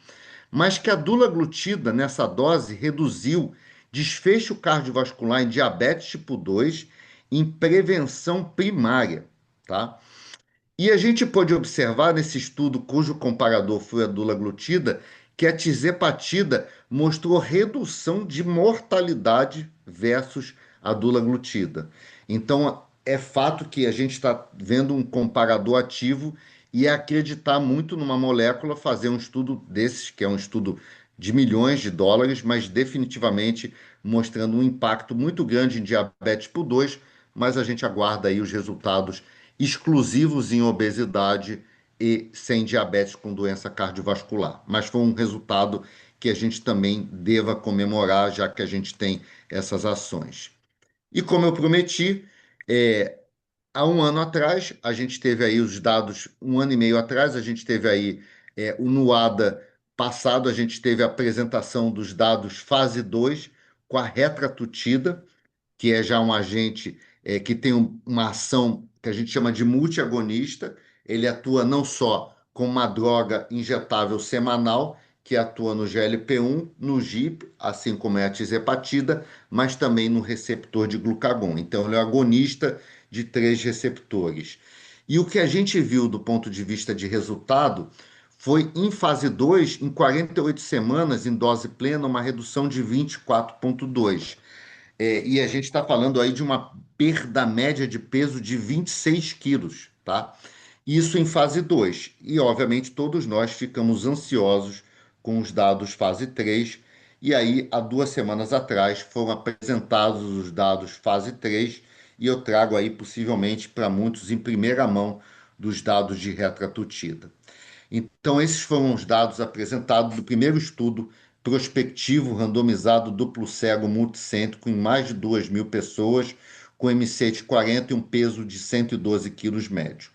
mas que a dulaglutida, nessa dose, reduziu desfecho cardiovascular em diabetes tipo 2 em prevenção primária, tá? E a gente pode observar nesse estudo, cujo comparador foi a dulaglutida, que a tirzepatida mostrou redução de mortalidade versus a dulaglutida. Então, é fato que a gente está vendo um comparador ativo e é acreditar muito numa molécula, fazer um estudo desses, que é um estudo de milhões de dólares, mas definitivamente mostrando um impacto muito grande em diabetes tipo 2, mas a gente aguarda aí os resultados exclusivos em obesidade e sem diabetes com doença cardiovascular. Mas foi um resultado que a gente também deva comemorar, já que a gente tem essas ações. E como eu prometi, há um ano atrás, a gente teve aí os dados, um ano e meio atrás, a gente teve aí o NUADA passado, a gente teve a apresentação dos dados fase 2 com a retratutida, que é já um agente que tem uma ação que a gente chama de multiagonista. Ele atua não só como uma droga injetável semanal, que atua no GLP-1, no GIP, assim como é a tisepatida, mas também no receptor de glucagon. Então, ele é agonista de três receptores. E o que a gente viu do ponto de vista de resultado foi em fase 2, em 48 semanas, em dose plena, uma redução de 24,2. E a gente está falando aí de uma perda média de peso de 26 quilos, tá? Isso em fase 2. E, obviamente, todos nós ficamos ansiosos com os dados fase 3. E aí, há 2 semanas atrás, foram apresentados os dados fase 3. E eu trago aí, possivelmente, para muitos, em primeira mão, dos dados de retratutida. Então, esses foram os dados apresentados do primeiro estudo prospectivo randomizado duplo cego multicêntrico em mais de 2.000 pessoas, com MC de 40 e um peso de 112 quilos médio.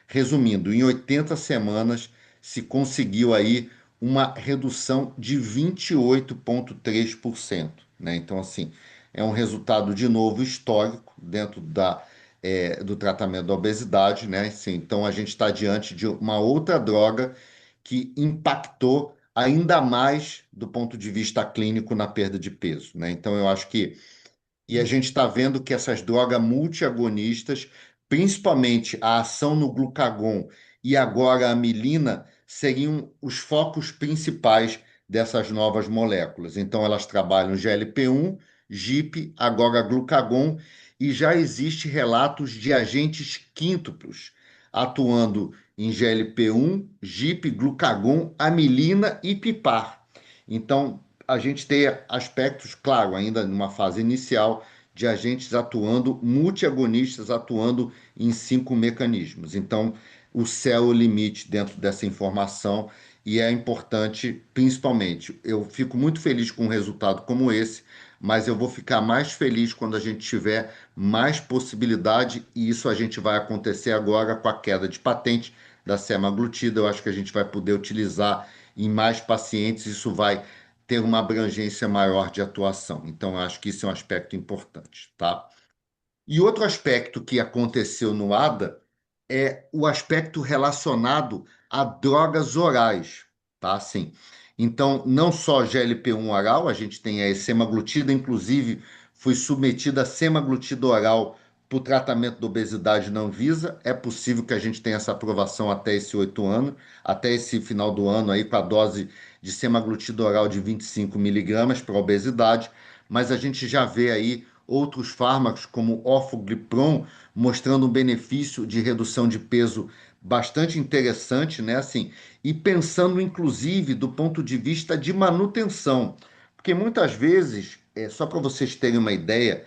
Resumindo, em 80 semanas se conseguiu aí uma redução de 28,3%, né? Então, assim, é um resultado de novo histórico dentro do tratamento da obesidade, né? Assim, então, a gente está diante de uma outra droga que impactou ainda mais do ponto de vista clínico na perda de peso, né? Então, eu acho que e a gente está vendo que essas drogas multiagonistas, principalmente a ação no glucagon e agora a milina, seriam os focos principais dessas novas moléculas. Então, elas trabalham GLP-1, GIP, agora glucagon, e já existe relatos de agentes quíntuplos atuando em GLP-1, GIP, glucagon, amilina e PIPAR. Então, a gente tem aspectos, claro, ainda numa fase inicial, de agentes atuando, multiagonistas atuando em 5 mecanismos. Então, o céu é o limite dentro dessa informação e é importante, principalmente. Eu fico muito feliz com um resultado como esse, mas eu vou ficar mais feliz quando a gente tiver mais possibilidade, e isso a gente vai acontecer agora com a queda de patente da semaglutida. Eu acho que a gente vai poder utilizar em mais pacientes, isso vai ter uma abrangência maior de atuação. Então, eu acho que isso é um aspecto importante, tá? E outro aspecto que aconteceu no ADA é o aspecto relacionado a drogas orais, tá? Assim, então, não só GLP-1 oral, a gente tem a semaglutida, inclusive foi submetida a semaglutida oral para o tratamento da obesidade não visa. É possível que a gente tenha essa aprovação até esse 8 anos, até esse final do ano aí, com a dose de semaglutida oral de 25 miligramas para obesidade, mas a gente já vê aí outros fármacos, como orforglipron, mostrando um benefício de redução de peso bastante interessante, né? Assim, e pensando inclusive do ponto de vista de manutenção, porque muitas vezes, só para vocês terem uma ideia,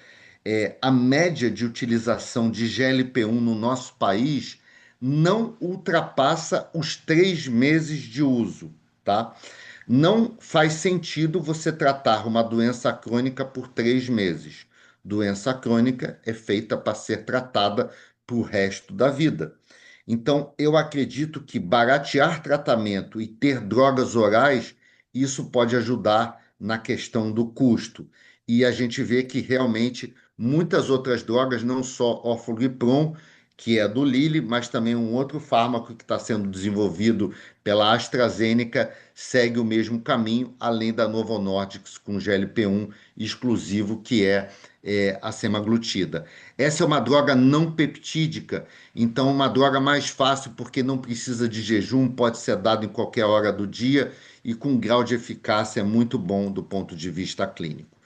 a média de utilização de GLP-1 no nosso país não ultrapassa os 3 meses de uso, tá? Não faz sentido você tratar uma doença crônica por 3 meses. Doença crônica é feita para ser tratada para o resto da vida. Então, eu acredito que baratear tratamento e ter drogas orais, isso pode ajudar na questão do custo. E a gente vê que realmente muitas outras drogas, não só orforglipron, que é do Lilly, mas também um outro fármaco que está sendo desenvolvido pela AstraZeneca, segue o mesmo caminho, além da Novo Nordisk com GLP-1 exclusivo, que é a semaglutida. Essa é uma droga não peptídica, então uma droga mais fácil, porque não precisa de jejum, pode ser dado em qualquer hora do dia e com um grau de eficácia muito bom do ponto de vista clínico.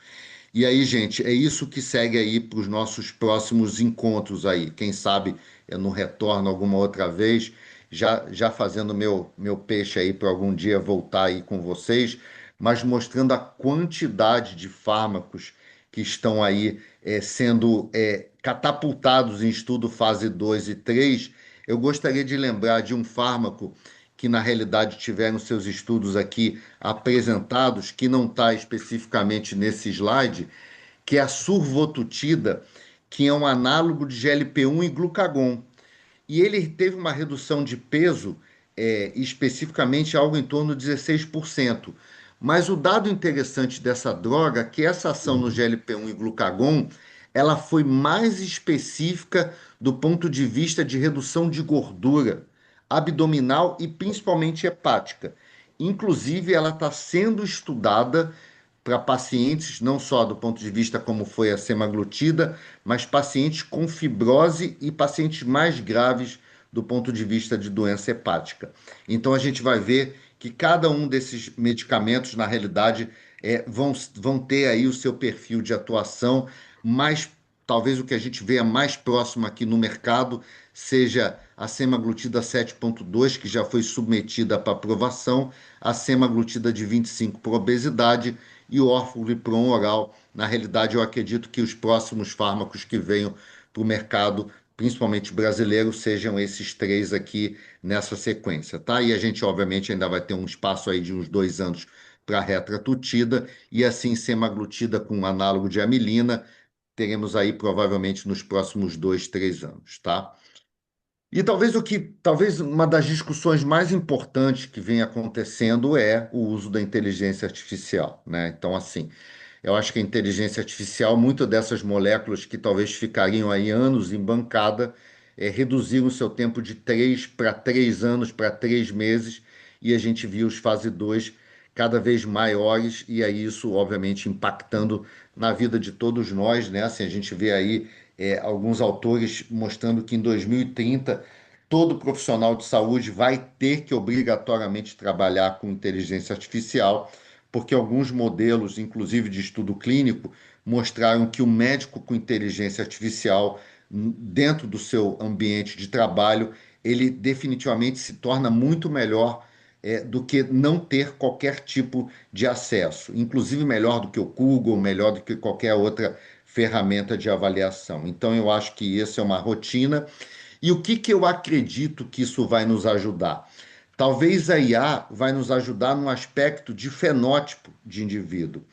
E aí, gente, é isso que segue aí para os nossos próximos encontros aí. Quem sabe eu não retorno alguma outra vez, já fazendo meu peixe aí para algum dia voltar aí com vocês, mas mostrando a quantidade de fármacos que estão aí sendo catapultados em estudo fase 2 e 3. Eu gostaria de lembrar de um fármaco que na realidade tiveram seus estudos aqui apresentados, que não está especificamente nesse slide, que é a survotutida, que é um análogo de GLP-1 e glucagon. E ele teve uma redução de peso, especificamente algo em torno de 16%. Mas o dado interessante dessa droga é que essa ação no GLP-1 e glucagon, ela foi mais específica do ponto de vista de redução de gordura abdominal e principalmente hepática. inclusive ela está sendo estudada para pacientes, não só do ponto de vista como foi a semaglutida, mas pacientes com fibrose e pacientes mais graves do ponto de vista de doença hepática. Então a gente vai ver que cada um desses medicamentos, na realidade, vão ter aí o seu perfil de atuação mais, talvez o que a gente veja mais próximo aqui no mercado seja a semaglutida 7.2, que já foi submetida para aprovação, a semaglutida de 25 por obesidade e o orforglipron oral. Na realidade, eu acredito que os próximos fármacos que venham para o mercado, principalmente brasileiro, sejam esses três aqui nessa sequência, tá? E a gente, obviamente, ainda vai ter um espaço aí de uns 2 anos para retratutida e assim semaglutida com um análogo de amilina, teremos aí provavelmente nos próximos 2, 3 anos, tá? E talvez uma das discussões mais importantes que vem acontecendo é o uso da inteligência artificial, né? Então, assim, eu acho que a inteligência artificial, muitas dessas moléculas que talvez ficariam aí anos em bancada, reduziram o seu tempo de 3 para 3 meses, e a gente viu os fase 2 cada vez maiores, e aí isso, obviamente, impactando na vida de todos nós, né? Assim, a gente vê aí alguns autores mostrando que em 2030 todo profissional de saúde vai ter que obrigatoriamente trabalhar com inteligência artificial, porque alguns modelos, inclusive de estudo clínico, mostraram que o médico com inteligência artificial dentro do seu ambiente de trabalho, ele definitivamente se torna muito melhor do que não ter qualquer tipo de acesso, inclusive melhor do que o Google, melhor do que qualquer outra ferramenta de avaliação. Então, eu acho que isso é uma rotina. E o que que eu acredito que isso vai nos ajudar? Talvez a IA vai nos ajudar no aspecto de fenótipo de indivíduo,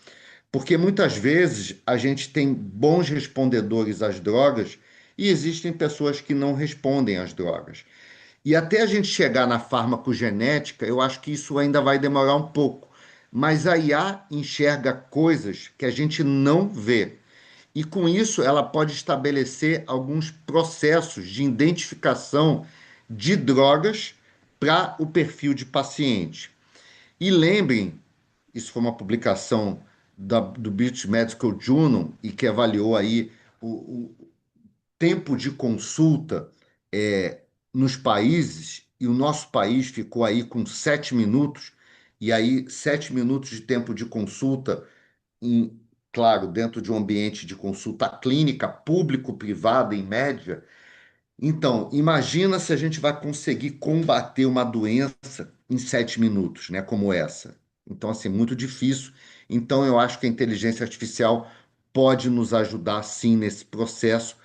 porque muitas vezes a gente tem bons respondedores às drogas e existem pessoas que não respondem às drogas. E até a gente chegar na farmacogenética, eu acho que isso ainda vai demorar um pouco. Mas a IA enxerga coisas que a gente não vê. E com isso, ela pode estabelecer alguns processos de identificação de drogas para o perfil de paciente. E lembrem, isso foi uma publicação do British Medical Journal e que avaliou aí o tempo de consulta nos países, e o nosso país ficou aí com 7 minutos, e aí 7 minutos de tempo de consulta claro, dentro de um ambiente de consulta clínica, público-privada, em média. Então, imagina se a gente vai conseguir combater uma doença em 7 minutos, né, como essa. Então, assim, muito difícil. Então, eu acho que a inteligência artificial pode nos ajudar, sim, nesse processo,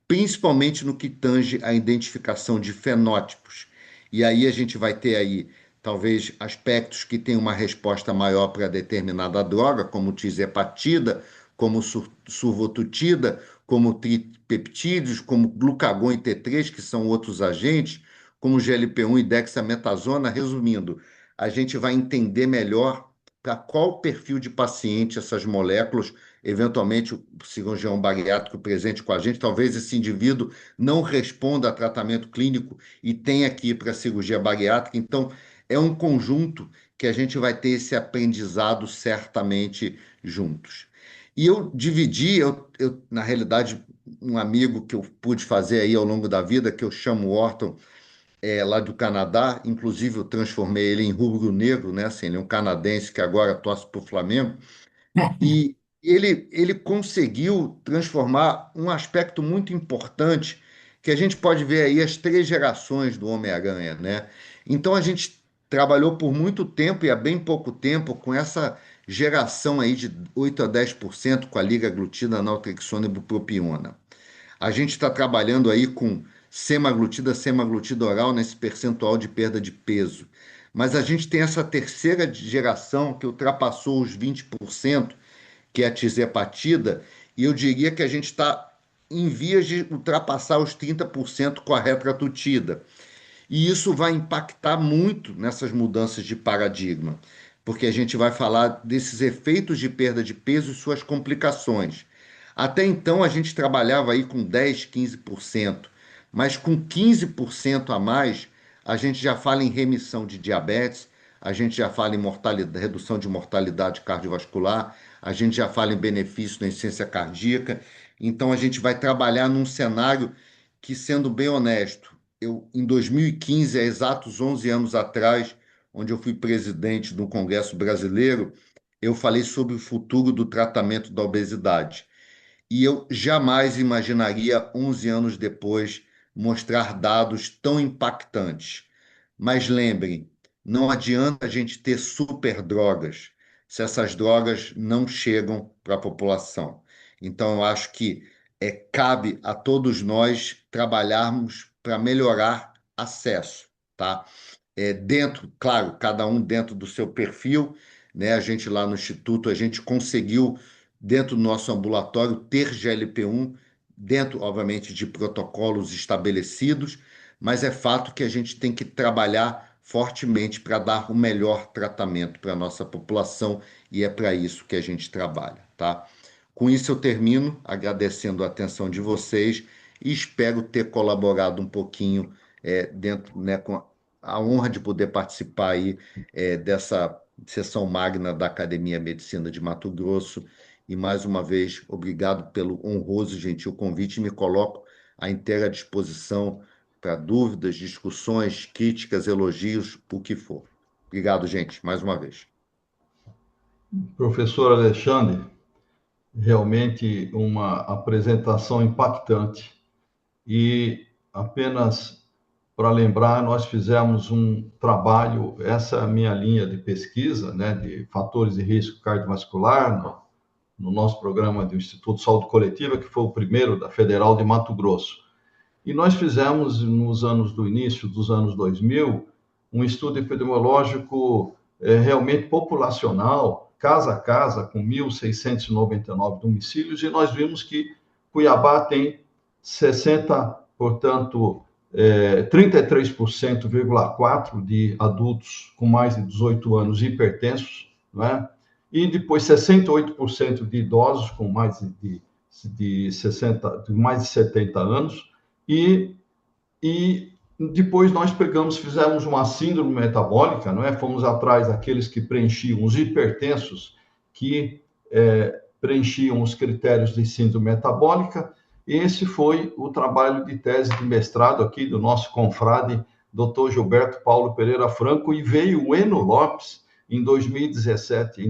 principalmente no que tange a identificação de fenótipos. E aí a gente vai ter aí talvez aspectos que têm uma resposta maior para determinada droga, como tizepatida, como survotutida, como tripeptídeos, como glucagon e T3, que são outros agentes, como GLP-1 e dexametasona. Resumindo, a gente vai entender melhor para qual perfil de paciente essas moléculas, eventualmente o cirurgião bariátrico presente com a gente, talvez esse indivíduo não responda a tratamento clínico e tenha que ir para a cirurgia bariátrica. Então, é um conjunto que a gente vai ter esse aprendizado certamente juntos. E eu dividi, na realidade, um amigo que eu pude fazer aí ao longo da vida, que eu chamo Orton, lá do Canadá, inclusive eu transformei ele em rubro-negro, né? Assim, ele é um canadense que agora torce para o Flamengo, e ele conseguiu transformar um aspecto muito importante que a gente pode ver aí as 3 gerações do Homem-Aranha, né? Então a gente trabalhou por muito tempo e há bem pouco tempo com essa geração aí de 8 a 10% com a liga-glutina, naltrexona e bupropiona. A gente está trabalhando aí com semaglutida oral nesse percentual de perda de peso. Mas a gente tem essa terceira geração que ultrapassou os 20%, que é a tizepatida, e eu diria que a gente está em vias de ultrapassar os 30% com a retratutida. E isso vai impactar muito nessas mudanças de paradigma, porque a gente vai falar desses efeitos de perda de peso e suas complicações. Até então a gente trabalhava aí com 10, 15%, mas com 15% a mais, a gente já fala em remissão de diabetes, a gente já fala em mortalidade, redução de mortalidade cardiovascular, a gente já fala em benefício na insuficiência cardíaca. Então, a gente vai trabalhar num cenário que, sendo bem honesto, em 2015, há exatos 11 anos atrás, onde eu fui presidente do Congresso Brasileiro, eu falei sobre o futuro do tratamento da obesidade. E eu jamais imaginaria, 11 anos depois, mostrar dados tão impactantes. Mas lembrem, não adianta a gente ter super drogas se essas drogas não chegam para a população. Então, eu acho que cabe a todos nós trabalharmos para melhorar acesso, tá? Dentro, claro, cada um dentro do seu perfil, né? A gente lá no Instituto, a gente conseguiu, dentro do nosso ambulatório, ter GLP-1, dentro, obviamente, de protocolos estabelecidos, mas é fato que a gente tem que trabalhar fortemente para dar o melhor tratamento para a nossa população e é para isso que a gente trabalha, tá? Com isso eu termino agradecendo a atenção de vocês e espero ter colaborado um pouquinho dentro, né, com a honra de poder participar aí dessa sessão magna da Academia Medicina de Mato Grosso. E mais uma vez, obrigado pelo honroso e gentil convite e me coloco à inteira disposição para dúvidas, discussões, críticas, elogios, o que for. Obrigado, gente, mais uma vez. Professor Alexandre, realmente uma apresentação impactante. E apenas para lembrar, nós fizemos um trabalho, essa é a minha linha de pesquisa, né, de fatores de risco cardiovascular, no nosso programa do Instituto de Saúde Coletiva, que foi o primeiro da Federal de Mato Grosso. E nós fizemos, nos anos do início dos anos 2000, um estudo epidemiológico realmente populacional, casa a casa, com 1.699 domicílios, e nós vimos que Cuiabá tem 60, portanto, 33,4% de adultos com mais de 18 anos hipertensos, não é? E depois 68% de idosos com mais de 70 anos, e depois nós fizemos uma síndrome metabólica, não é? Fomos atrás daqueles que preenchiam, os hipertensos, que preenchiam os critérios de síndrome metabólica. Esse foi o trabalho de tese de mestrado aqui do nosso confrade, Dr. Gilberto Paulo Pereira Franco, e veio o Eno Lopes em 2007,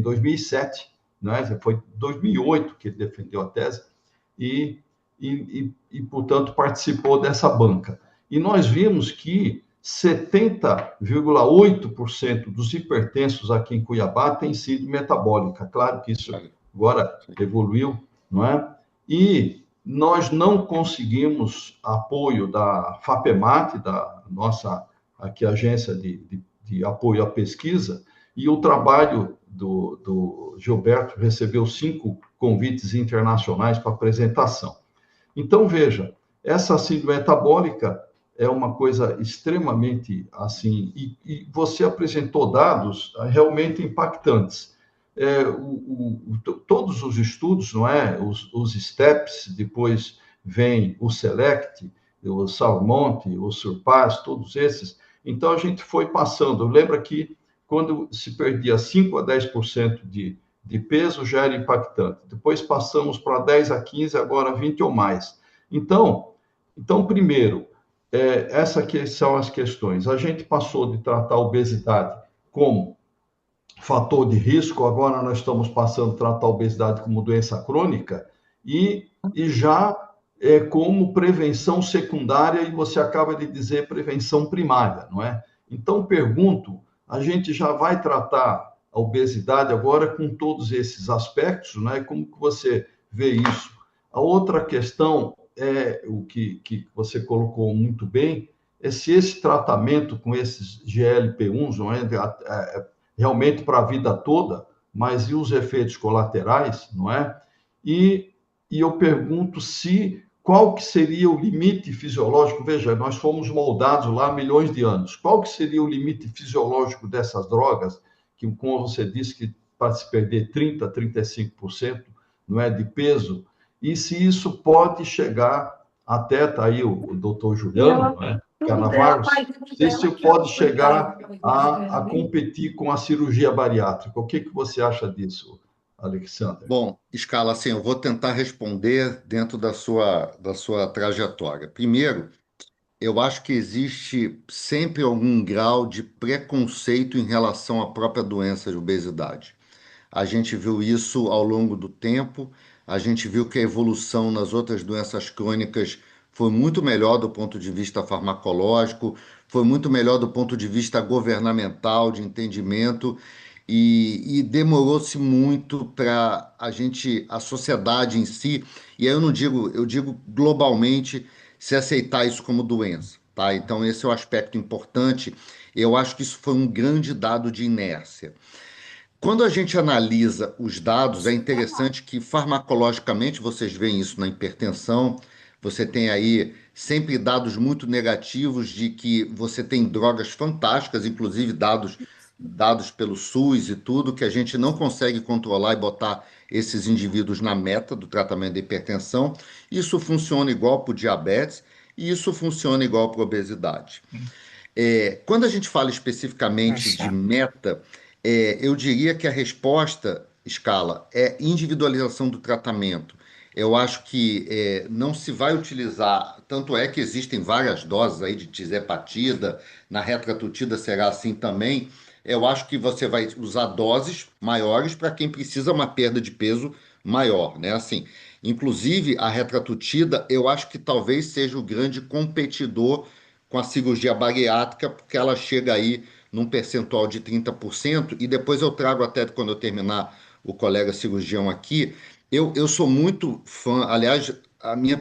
né? Foi em 2008 que ele defendeu a tese, e portanto, participou dessa banca. E nós vimos que 70,8% dos hipertensos aqui em Cuiabá têm sido metabólica. Claro que isso agora evoluiu, não é? E nós não conseguimos apoio da FAPEMAT, da nossa aqui, agência de apoio à pesquisa, e o trabalho do Gilberto recebeu 5 convites internacionais para apresentação. Então, veja, essa síndrome metabólica é uma coisa extremamente assim, e você apresentou dados realmente impactantes. Todos os estudos, não é? Os STEPS, depois vem o SELECT, o SALMONT, o SURPASS, todos esses. Então, a gente foi passando. Lembra que quando se perdia 5 a 10% de peso, já era impactante. Depois passamos para 10 a 15, agora 20 ou mais. Então primeiro, essas que são as questões. A gente passou de tratar a obesidade como fator de risco, agora nós estamos passando a tratar a obesidade como doença crônica e já como prevenção secundária, e você acaba de dizer prevenção primária, não é? Então, pergunto, a gente já vai tratar a obesidade agora com todos esses aspectos, né? Como que você vê isso? A outra questão o que você colocou muito bem, é se esse tratamento com esses GLP-1s não é realmente para a vida toda, mas e os efeitos colaterais, não é? E eu pergunto qual que seria o limite fisiológico? Veja, nós fomos moldados lá há milhões de anos. Qual que seria o limite fisiológico dessas drogas, que, como você disse, que para se perder 30%, 35%, não é, de peso, e se isso pode chegar até, está aí o doutor Juliano, não é? Cannavaro, não sei se pode chegar a competir com a cirurgia bariátrica. O que você acha disso, Alexander? Bom, Scala, assim, eu vou tentar responder dentro da sua trajetória. Primeiro, eu acho que existe sempre algum grau de preconceito em relação à própria doença de obesidade. A gente viu isso ao longo do tempo, a gente viu que a evolução nas outras doenças crônicas foi muito melhor do ponto de vista farmacológico, foi muito melhor do ponto de vista governamental, de entendimento, e demorou-se muito para a sociedade em si, e aí eu digo globalmente, se aceitar isso como doença, tá? Então, esse é o aspecto importante. Eu acho que isso foi um grande dado de inércia. Quando a gente analisa os dados, é interessante que farmacologicamente vocês veem isso na hipertensão, você tem aí sempre dados muito negativos de que você tem drogas fantásticas, inclusive dados pelo SUS e tudo, que a gente não consegue controlar e botar esses indivíduos na meta do tratamento da hipertensão. Isso funciona igual para o diabetes e isso funciona igual para a obesidade. Quando a gente fala especificamente de meta, eu diria que a resposta, Scala, é individualização do tratamento. Eu acho que não se vai utilizar, tanto é que existem várias doses aí de tirzepatida, na retratutida será assim também. Eu acho que você vai usar doses maiores para quem precisa uma perda de peso maior, né? Assim, inclusive a retratutida, eu acho que talvez seja o grande competidor com a cirurgia bariátrica, porque ela chega aí num percentual de 30%, e depois eu trago até quando eu terminar o colega cirurgião aqui. Eu sou muito fã, aliás, minha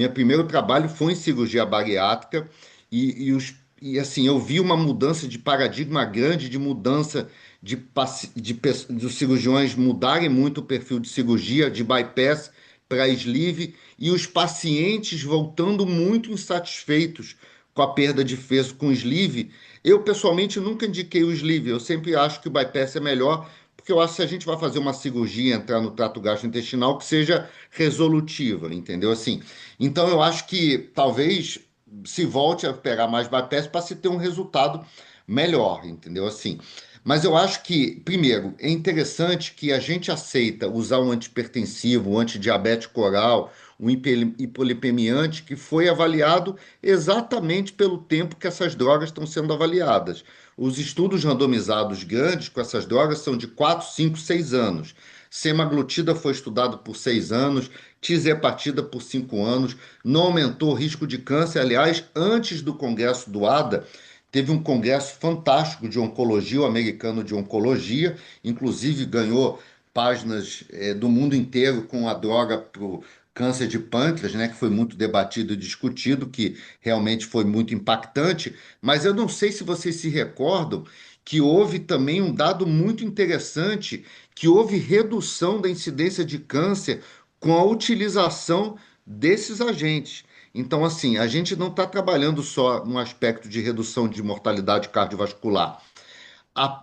primeiro trabalho foi em cirurgia bariátrica, e assim, eu vi uma mudança de paradigma grande, de mudança dos cirurgiões mudarem muito o perfil de cirurgia, de bypass para sleeve, e os pacientes voltando muito insatisfeitos com a perda de peso com sleeve. Eu, pessoalmente, nunca indiquei o sleeve. Eu sempre acho que o bypass é melhor, porque eu acho que se a gente vai fazer uma cirurgia, entrar no trato gastrointestinal, que seja resolutiva, entendeu? Assim, então eu acho que talvez se volte a pegar mais bypass para se ter um resultado melhor, entendeu? Assim, mas eu acho que, primeiro, é interessante que a gente aceita usar um antipertensivo, um antidiabético oral, um hipolipemiante que foi avaliado exatamente pelo tempo que essas drogas estão sendo avaliadas. Os estudos randomizados grandes com essas drogas são de 4, 5, 6 anos. Semaglutida foi estudado por 6 anos, tirzepatida por 5 anos, não aumentou o risco de câncer. Aliás, antes do congresso do ADA, teve um congresso fantástico de oncologia, o americano de oncologia, inclusive ganhou páginas do mundo inteiro com a droga para o câncer de pâncreas, né, que foi muito debatido e discutido, que realmente foi muito impactante, mas eu não sei se vocês se recordam que houve também um dado muito interessante, que houve redução da incidência de câncer com a utilização desses agentes. Então, assim, a gente não está trabalhando só no aspecto de redução de mortalidade cardiovascular.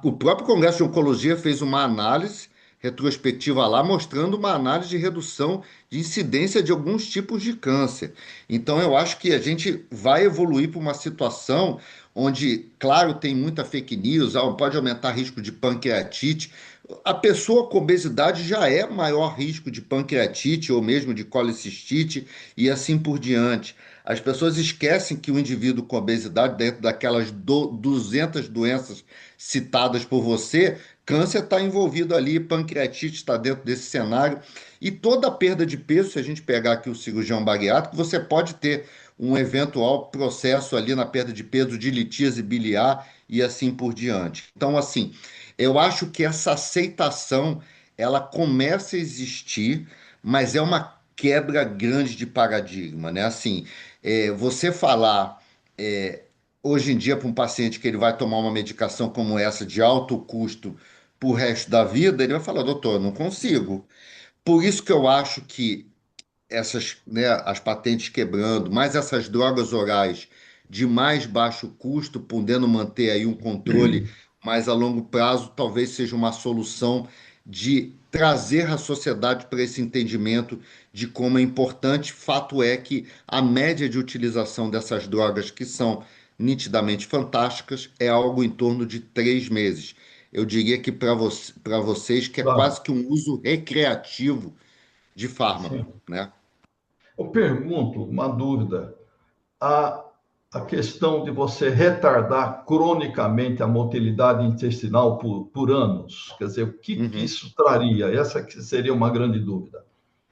O próprio Congresso de Oncologia fez uma análise retrospectiva lá, mostrando uma análise de redução de incidência de alguns tipos de câncer. Então, eu acho que a gente vai evoluir para uma situação onde, claro, tem muita fake news, pode aumentar risco de pancreatite. A pessoa com obesidade já é maior risco de pancreatite ou mesmo de colicistite e assim por diante. As pessoas esquecem que o indivíduo com obesidade, dentro daquelas 200 doenças citadas por você, câncer está envolvido ali, pancreatite está dentro desse cenário. E toda a perda de peso, se a gente pegar aqui o cirurgião bariátrico, você pode ter um eventual processo ali na perda de peso de litíase biliar e assim por diante. Então, assim, eu acho que essa aceitação, ela começa a existir, mas é uma quebra grande de paradigma, né? Assim, você falar hoje em dia para um paciente que ele vai tomar uma medicação como essa de alto custo para o resto da vida, ele vai falar, doutor, eu não consigo. Por isso que eu acho que essas, né, as patentes quebrando, mais essas drogas orais de mais baixo custo, podendo manter aí um controle mais a longo prazo, talvez seja uma solução de trazer a sociedade para esse entendimento de como é importante. Fato é que a média de utilização dessas drogas, que são nitidamente fantásticas, é algo em torno de 3 meses. Eu diria que para vocês que é Claro, quase que um uso recreativo de fármaco, sim. né? Eu pergunto uma dúvida. A, a questão de você retardar cronicamente a motilidade intestinal por anos, quer dizer, o que Uhum. isso traria? Essa que seria uma grande dúvida.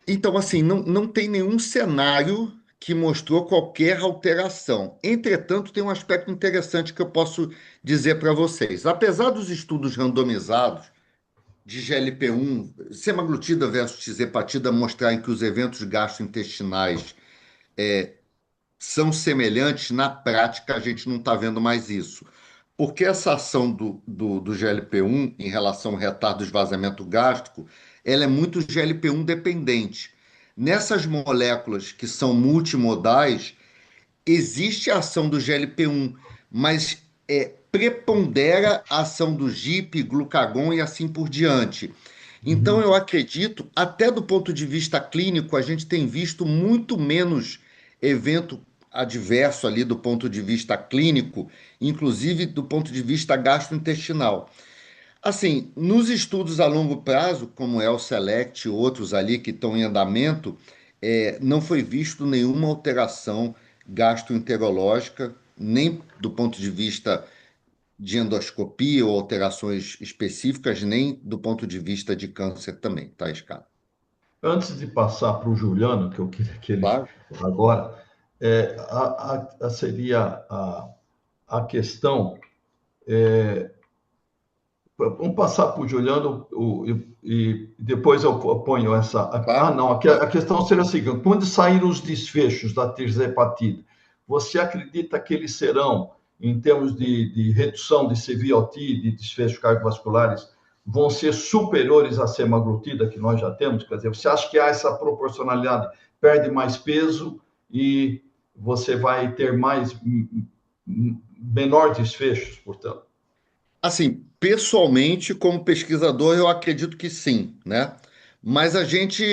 Então, assim, não tem nenhum cenário que mostrou qualquer alteração. Entretanto, tem um aspecto interessante que eu posso dizer para vocês. Apesar dos estudos randomizados de GLP-1, semaglutida versus tirzepatida, mostrarem que os eventos gastrointestinais são semelhantes, na prática a gente não está vendo mais isso. Porque essa ação do GLP-1 em relação ao retardo do esvaziamento gástrico, ela é muito GLP-1 dependente. Nessas moléculas que são multimodais, existe a ação do GLP-1, mas prepondera a ação do GIP, glucagon e assim por diante. Então, Uhum. eu acredito, até do ponto de vista clínico, a gente tem visto muito menos evento adverso ali do ponto de vista clínico, inclusive do ponto de vista gastrointestinal. Assim, nos estudos a longo prazo, como é o SELECT e outros ali que estão em andamento, não foi visto nenhuma alteração gastroenterológica, nem do ponto de vista de endoscopia ou alterações específicas, nem do ponto de vista de câncer também, tá, Scala? Antes de passar para o Juliano, que eu queria que ele Claro. agora, seria a questão. Vamos passar para o Juliano e depois eu ponho essa. Ah, Claro. não, a questão seria a seguinte: quando saírem os desfechos da tirzepatida, você acredita que eles serão, em termos de redução de CVOT, de desfechos cardiovasculares, vão ser superiores à semaglutida que nós já temos? Quer dizer, você acha que há essa proporcionalidade, perde mais peso e você vai ter menor desfechos, portanto? Assim, pessoalmente, como pesquisador, eu acredito que sim, né? Mas a gente,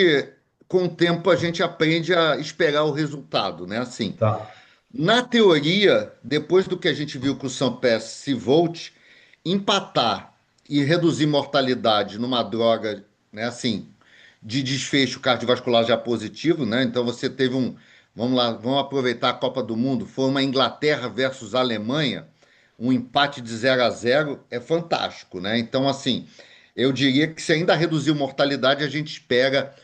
com o tempo, a gente aprende a esperar o resultado, né? Assim, Tá. na teoria, depois do que a gente viu com o Sampes Volt, empatar e reduzir mortalidade numa droga, né, assim, de desfecho cardiovascular já positivo, né? Então você teve um, vamos lá, vamos aproveitar a Copa do Mundo, foi uma Inglaterra versus Alemanha, um empate de 0-0 é fantástico, né? Então assim, eu diria que se ainda reduzir mortalidade, a gente espera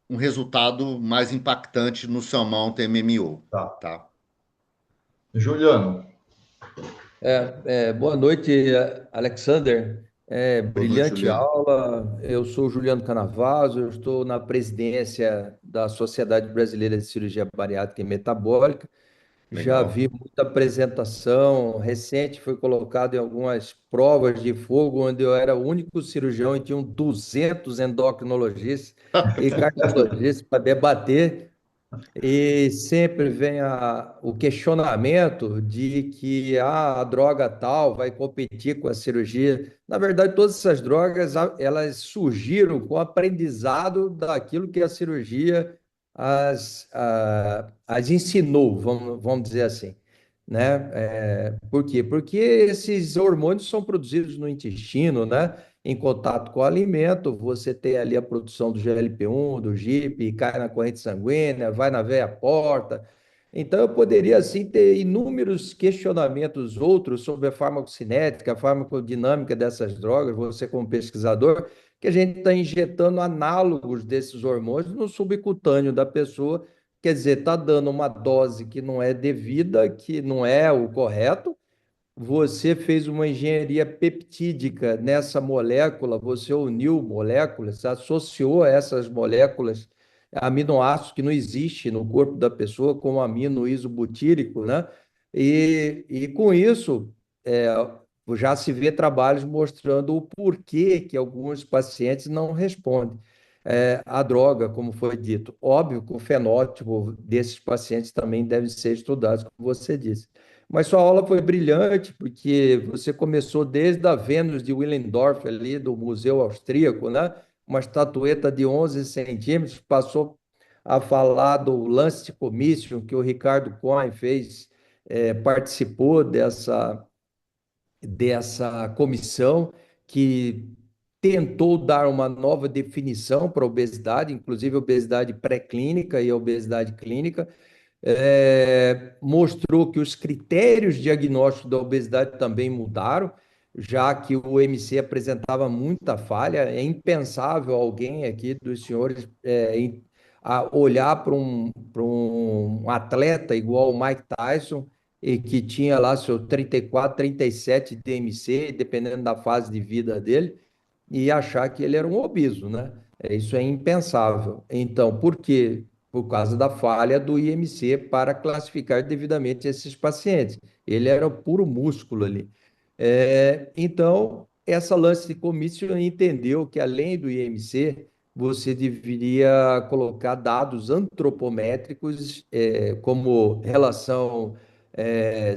um resultado mais impactante no Surmount MMO, Tá. tá? Juliano, Boa noite, Alexander. Boa noite, Brilhante Juliano. aula. Eu sou Juliano Canavaso, eu estou na presidência da Sociedade Brasileira de Cirurgia Bariátrica e Metabólica. Já Legal. vi muita apresentação recente, foi colocado em algumas provas de fogo, onde eu era o único cirurgião e tinham 200 endocrinologistas e cardiologistas para debater. E sempre vem o questionamento de que a droga tal vai competir com a cirurgia. Na verdade, todas essas drogas elas surgiram com o aprendizado daquilo que a cirurgia as ensinou, vamos dizer assim, né? Por quê? Porque esses hormônios são produzidos no intestino, né? Em contato com o alimento, você tem ali a produção do GLP-1, do GIP, cai na corrente sanguínea, vai na veia porta. Então, eu poderia, assim, ter inúmeros questionamentos outros sobre a farmacocinética, a farmacodinâmica dessas drogas, você como pesquisador, que a gente está injetando análogos desses hormônios no subcutâneo da pessoa, quer dizer, está dando uma dose que não é devida, que não é o correto, você fez uma engenharia peptídica nessa molécula, você uniu moléculas, associou essas moléculas, aminoácidos que não existem no corpo da pessoa, como amino isobutírico, né? E com isso, é, já se vê trabalhos mostrando o porquê que alguns pacientes não respondem à droga, como foi dito. Óbvio que o fenótipo desses pacientes também deve ser estudado, como você disse. Mas sua aula foi brilhante, porque você começou desde a Vênus de Willendorf, ali do Museu Austríaco, né? uma estatueta de 11 centímetros, passou a falar do lance commission que o Ricardo Cohen fez, participou dessa comissão que tentou dar uma nova definição para a obesidade, inclusive a obesidade pré-clínica e a obesidade clínica, mostrou que os critérios diagnósticos da obesidade também mudaram, já que o MC apresentava muita falha. É impensável alguém aqui dos senhores a olhar para um atleta igual o Mike Tyson e que tinha lá seu 34, 37 de MC, dependendo da fase de vida dele, e achar que ele era um obeso, né? Isso é impensável. Então, por quê? Por causa da falha do IMC para classificar devidamente esses pacientes. Ele era puro músculo ali. Então, essa lance de commission entendeu que, além do IMC, você deveria colocar dados antropométricos, como relação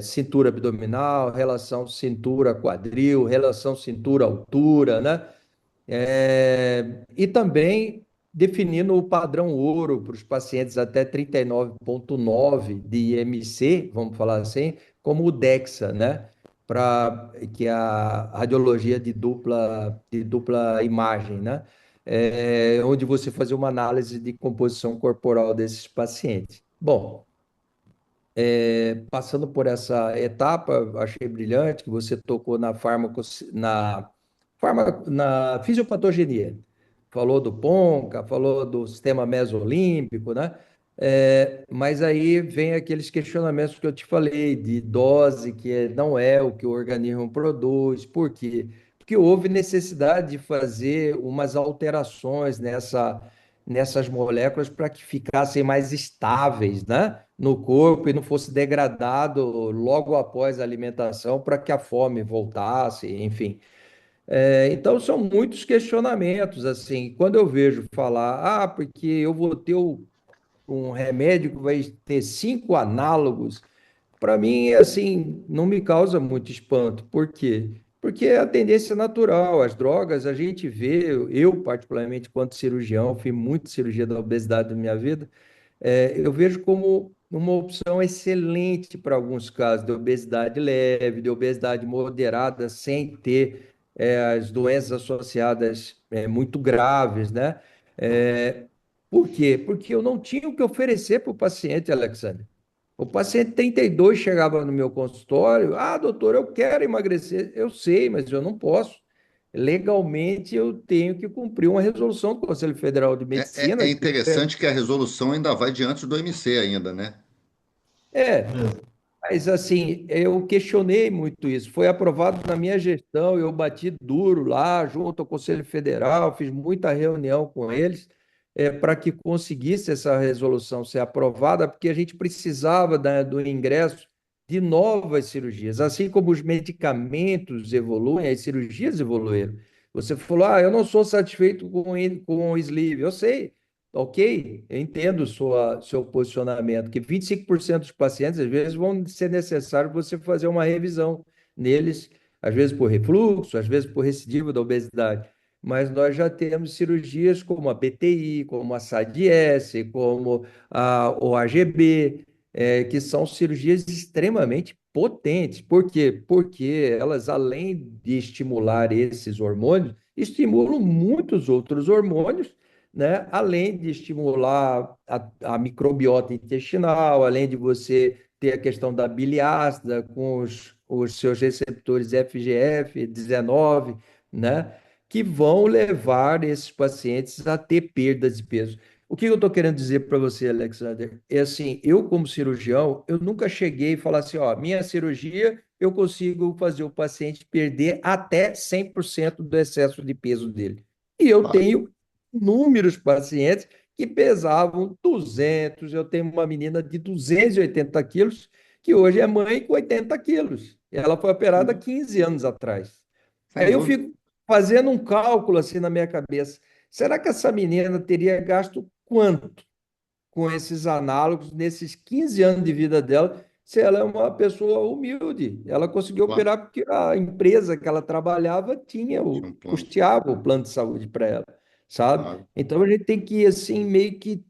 cintura abdominal, relação cintura-quadril, relação cintura-altura, né? E também definindo o padrão ouro para os pacientes até 39,9 de IMC, vamos falar assim, como o DEXA, né? Que é a radiologia de dupla imagem, né? Onde você fazia uma análise de composição corporal desses pacientes. Bom, passando por essa etapa, achei brilhante que você tocou na fisiopatogenia. Falou do PONCA, falou do sistema mesolímbico, né? Mas aí vem aqueles questionamentos que eu te falei, de dose, que não é o que o organismo produz. Por quê? Porque houve necessidade de fazer umas alterações nessas moléculas para que ficassem mais estáveis, né, no corpo e não fosse degradado logo após a alimentação para que a fome voltasse, enfim. Então são muitos questionamentos assim. Quando eu vejo falar, porque eu vou ter um remédio que vai ter 5 análogos, para mim, assim, não me causa muito espanto. Por quê? Porque é a tendência natural. As drogas, a gente vê, eu particularmente, quanto cirurgião, fiz muita cirurgia da obesidade na minha vida, eu vejo como uma opção excelente para alguns casos de obesidade leve, de obesidade moderada, sem ter as doenças associadas muito graves, né? É, por quê? Porque eu não tinha o que oferecer para o paciente, Alexandre. O paciente 32 chegava no meu consultório, doutor, eu quero emagrecer. Eu sei, mas eu não posso. Legalmente, eu tenho que cumprir uma resolução do Conselho Federal de É Medicina. interessante que a resolução ainda vai diante do MC ainda, né? É, mas assim, eu questionei muito isso. Foi aprovado na minha gestão, eu bati duro lá, junto ao Conselho Federal, fiz muita reunião com eles, para que conseguisse essa resolução ser aprovada, porque a gente precisava do ingresso de novas cirurgias. Assim como os medicamentos evoluem, as cirurgias evoluíram. Você falou, eu não sou satisfeito com o sleeve. Eu sei. Ok, eu entendo seu posicionamento, que 25% dos pacientes, às vezes, vão ser necessário você fazer uma revisão neles, às vezes por refluxo, às vezes por recidivo da obesidade. Mas nós já temos cirurgias como a BTI, como a SADS, como o AGB, que são cirurgias extremamente potentes. Por quê? Porque elas, além de estimular esses hormônios, estimulam muitos outros hormônios, né? Além de estimular a microbiota intestinal, além de você ter a questão da bile ácida com os seus receptores FGF-19, né? Que vão levar esses pacientes a ter perdas de peso. O que eu estou querendo dizer para você, Alexander? É assim, eu como cirurgião, eu nunca cheguei e falar assim, minha cirurgia, eu consigo fazer o paciente perder até 100% do excesso de peso dele. E eu Tá. tenho inúmeros pacientes que pesavam 200. Eu tenho uma menina de 280 quilos que hoje é mãe com 80 quilos. Ela foi operada há 15 anos atrás. Sem Aí eu dúvida. fico fazendo um cálculo assim na minha cabeça. Será que essa menina teria gasto quanto com esses análogos nesses 15 anos de vida dela, se ela é uma pessoa humilde? Ela conseguiu Claro, operar porque a empresa que ela trabalhava tinha um plano. custeava o plano de saúde para ela. sabe? Claro. Então a gente tem que ir assim, meio que.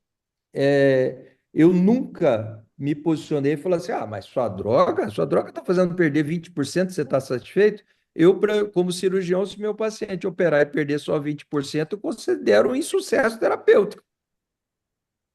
Eu nunca me posicionei e falei assim: ah, mas sua droga está fazendo perder 20%, você está satisfeito? Como cirurgião, se meu paciente operar e perder só 20%, eu considero um insucesso terapêutico.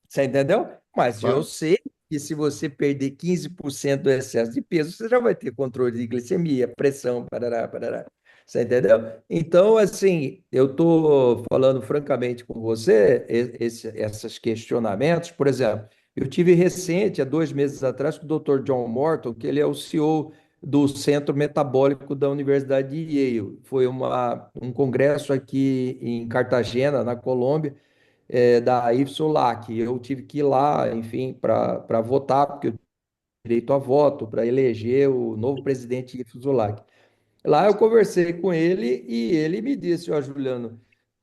Você entendeu? Mas eu Claro. sei que se você perder 15% do excesso de peso, você já vai ter controle de glicemia, pressão, parará, parará. Você entendeu? Então, assim, eu estou falando francamente com você, esses questionamentos, por exemplo, eu tive recente, há 2 meses atrás, com o Dr. John Morton, que ele é o CEO do Centro Metabólico da Universidade de Yale. Foi um congresso aqui em Cartagena, na Colômbia, da IFSOLAC. Eu tive que ir lá, enfim, para votar, porque eu tenho direito a voto, para eleger o novo presidente IFSOLAC. Lá eu conversei com ele e ele me disse: ó, Juliano,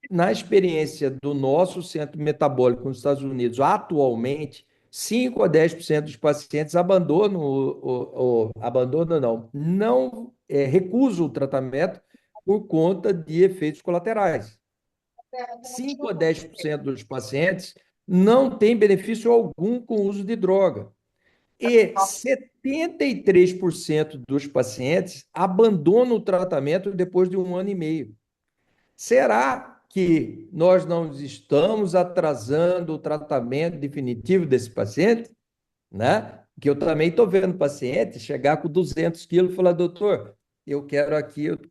na experiência do nosso centro metabólico nos Estados Unidos, atualmente, 5 a 10% dos pacientes abandonam abandonam não recusam o tratamento por conta de efeitos colaterais. 5 a 10% dos pacientes não têm benefício algum com o uso de droga. E 73% dos pacientes abandonam o tratamento depois de 1 ano e meio. Será que nós não estamos atrasando o tratamento definitivo desse paciente? Né? Que eu também estou vendo paciente chegar com 200 quilos e falar: doutor, eu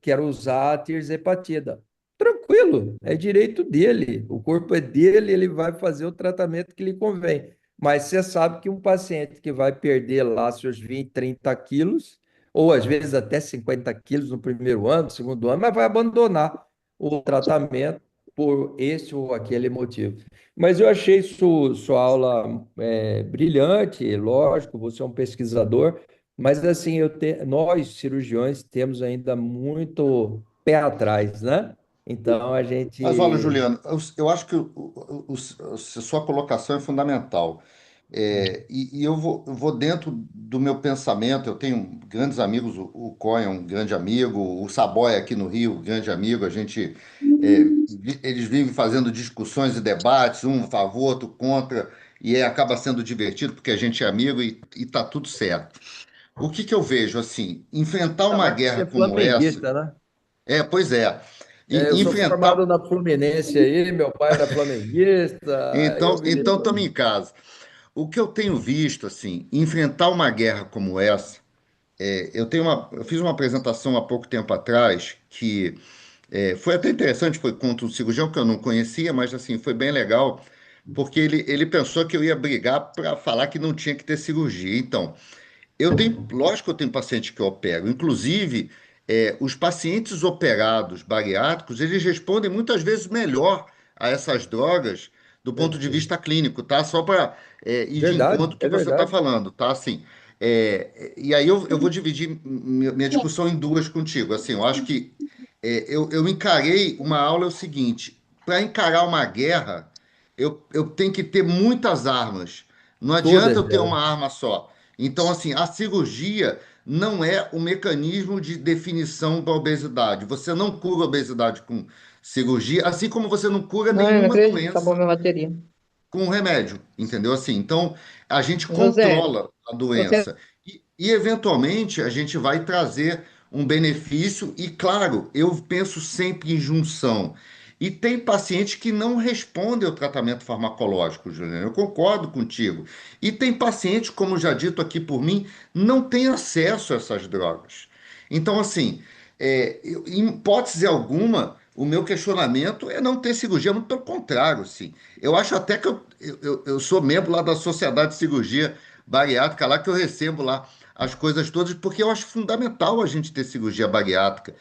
quero usar a tirzepatida. Tranquilo, é direito dele, o corpo é dele, ele vai fazer o tratamento que lhe convém. Mas você sabe que um paciente que vai perder lá seus 20, 30 quilos, ou às vezes até 50 quilos no primeiro ano, no segundo ano, mas vai abandonar o tratamento por esse ou aquele motivo. Mas eu achei sua aula brilhante, lógico, você é um pesquisador, mas assim, nós cirurgiões temos ainda muito pé atrás, né? Então a Mas olha, gente. Juliano, eu acho que a sua colocação é fundamental. E eu vou dentro do meu pensamento. Eu tenho grandes amigos, o Cohen é um grande amigo, o Saboia aqui no Rio, grande amigo. Eles vivem fazendo discussões e debates, um a favor, outro contra, e acaba sendo divertido porque a gente é amigo e está tudo certo. O que que eu vejo assim? Enfrentar Ah, uma mas você guerra é como essa. flamenguista, né? Pois é. Eu sou formado Enfrentar. na Fluminense aí, meu pai era flamenguista, eu virei. Então estamos em casa. O que eu tenho visto, assim, enfrentar uma guerra como essa, eu fiz uma apresentação há pouco tempo atrás que foi até interessante, foi contra um cirurgião que eu não conhecia, mas assim, foi bem legal, porque ele pensou que eu ia brigar para falar que não tinha que ter cirurgia. Então, lógico que eu tenho paciente que eu opero, inclusive os pacientes operados bariátricos, eles respondem muitas vezes melhor a essas drogas do ponto de Perfeito. vista clínico, tá? Só para ir de Verdade, encontro ao que é você está verdade. falando, tá? Assim, e aí eu vou dividir minha discussão em duas contigo. Assim, eu acho que eu encarei uma aula é o seguinte: para encarar uma guerra, eu tenho que ter muitas armas. Não adianta Todas eu ter elas, uma arma só. Então, assim, a cirurgia não é o mecanismo de definição da obesidade. Você não cura a obesidade com cirurgia, assim como você não cura Ai, não nenhuma acredito, acabou doença minha bateria. com remédio, entendeu? Assim, então a gente José, controla a você. doença e eventualmente a gente vai trazer um benefício e claro, eu penso sempre em junção. E tem pacientes que não respondem ao tratamento farmacológico, Juliana. Eu concordo contigo. E tem pacientes, como já dito aqui por mim, não têm acesso a essas drogas. Então, assim, em hipótese alguma, o meu questionamento é não ter cirurgia, muito pelo contrário, assim. Eu acho até que eu sou membro lá da Sociedade de Cirurgia Bariátrica, lá que eu recebo lá as coisas todas, porque eu acho fundamental a gente ter cirurgia bariátrica.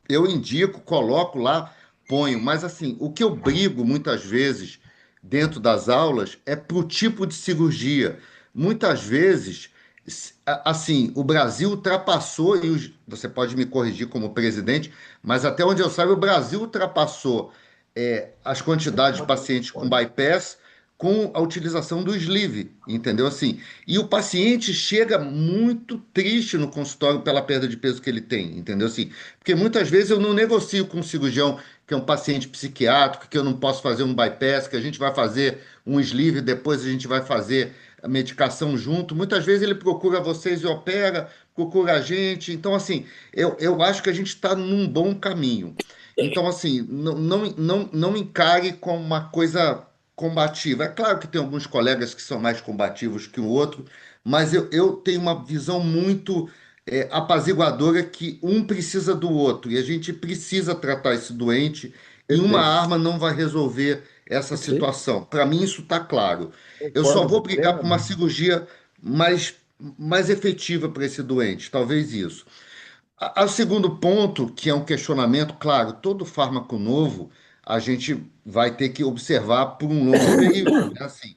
Eu indico, coloco lá, ponho, mas assim, o que eu brigo muitas vezes dentro das aulas é pro tipo de cirurgia. Muitas vezes, assim, o Brasil ultrapassou, você pode me corrigir como presidente, mas até onde eu saiba, o Brasil ultrapassou as quantidades de pacientes com bypass com a utilização do sleeve, entendeu? Assim, e o paciente chega muito triste no consultório pela perda de peso que ele tem, entendeu? Assim, porque muitas vezes eu não negocio com um cirurgião que é um paciente psiquiátrico, que eu não posso fazer um bypass, que a gente vai fazer um sleeve, depois a gente vai fazer a medicação junto. Muitas vezes ele procura vocês e opera, procura a gente. Então, assim, eu acho que a gente está num bom caminho. Então, assim, não encare como uma coisa combativa. É claro que tem alguns colegas que são mais combativos que o outro, mas eu tenho uma visão muito apaziguadora que um precisa do outro e a gente precisa tratar esse doente e uma Perfeito, arma não vai resolver essa perfeito. situação. Para mim, isso está claro. Eu só Concordo vou brigar por uma plenamente. cirurgia mais efetiva para esse doente, talvez isso. O segundo ponto, que é um questionamento, claro, todo fármaco novo a gente vai ter que observar por um longo período, né? Assim,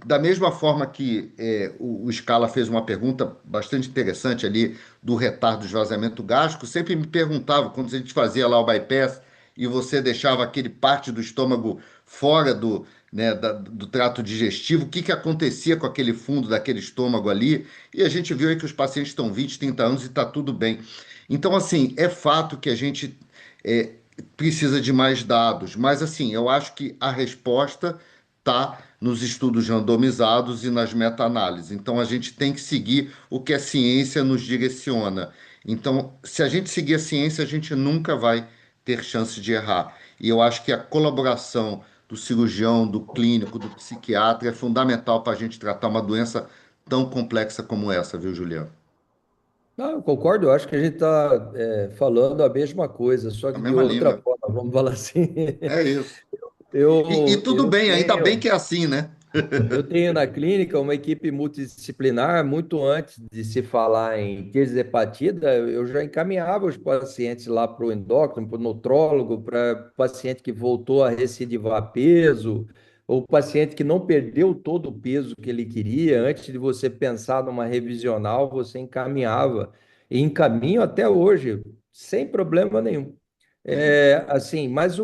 da mesma forma que o Scala fez uma pergunta bastante interessante ali do retardo do esvaziamento gástrico, sempre me perguntava, quando a gente fazia lá o bypass e você deixava aquele parte do estômago fora do trato digestivo, o que que acontecia com aquele fundo daquele estômago ali? E a gente viu aí que os pacientes estão 20, 30 anos e está tudo bem. Então, assim, é fato que a gente é, precisa de mais dados, mas assim, eu acho que a resposta está nos estudos randomizados e nas meta-análises. Então, a gente tem que seguir o que a ciência nos direciona. Então, se a gente seguir a ciência, a gente nunca vai ter chance de errar. E eu acho que a colaboração do cirurgião, do clínico, do psiquiatra é fundamental para a gente tratar uma doença tão complexa como essa, viu, Juliano? Não, eu concordo, eu acho que a gente está falando a mesma coisa, só A que de mesma outra língua. forma, vamos falar assim. É isso. E Eu, tudo eu bem, ainda bem tenho. que é assim, né? Eu tenho na clínica uma equipe multidisciplinar. Muito antes de se falar em tirzepatida, eu já encaminhava os pacientes lá para o endócrino, para o nutrólogo, para paciente que voltou a recidivar peso, ou paciente que não perdeu todo o peso que ele queria. Antes de você pensar numa revisional, você encaminhava. E encaminho até hoje, sem problema nenhum. Assim, mas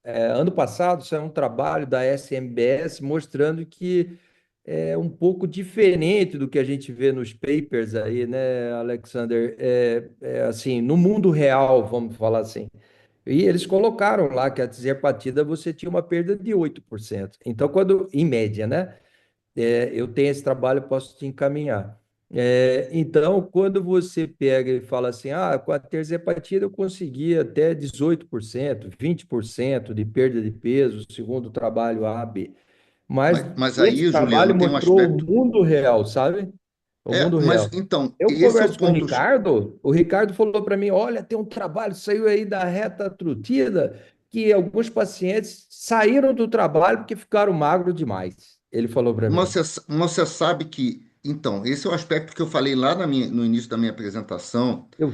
ano passado saiu um trabalho da SMBS mostrando que é um pouco diferente do que a gente vê nos papers aí, né, Alexander? Assim, no mundo real, vamos falar assim. E eles colocaram lá que a tirzepatida você tinha uma perda de 8%. Então, em média, né? Eu tenho esse trabalho, posso te encaminhar. Então, quando você pega e fala assim, com a terceira eu consegui até 18%, 20% de perda de peso, segundo o trabalho A, B. Mas Mas esse aí, trabalho Juliano, tem um mostrou o aspecto. mundo real, sabe? O mundo Mas real. então, Eu esse é o converso com ponto. o Ricardo falou para mim, olha, tem um trabalho, saiu aí da reta trutida, que alguns pacientes saíram do trabalho porque ficaram magros demais. Ele falou para mim. Você sabe que. Então, esse é o aspecto que eu falei lá no início da minha apresentação, Eu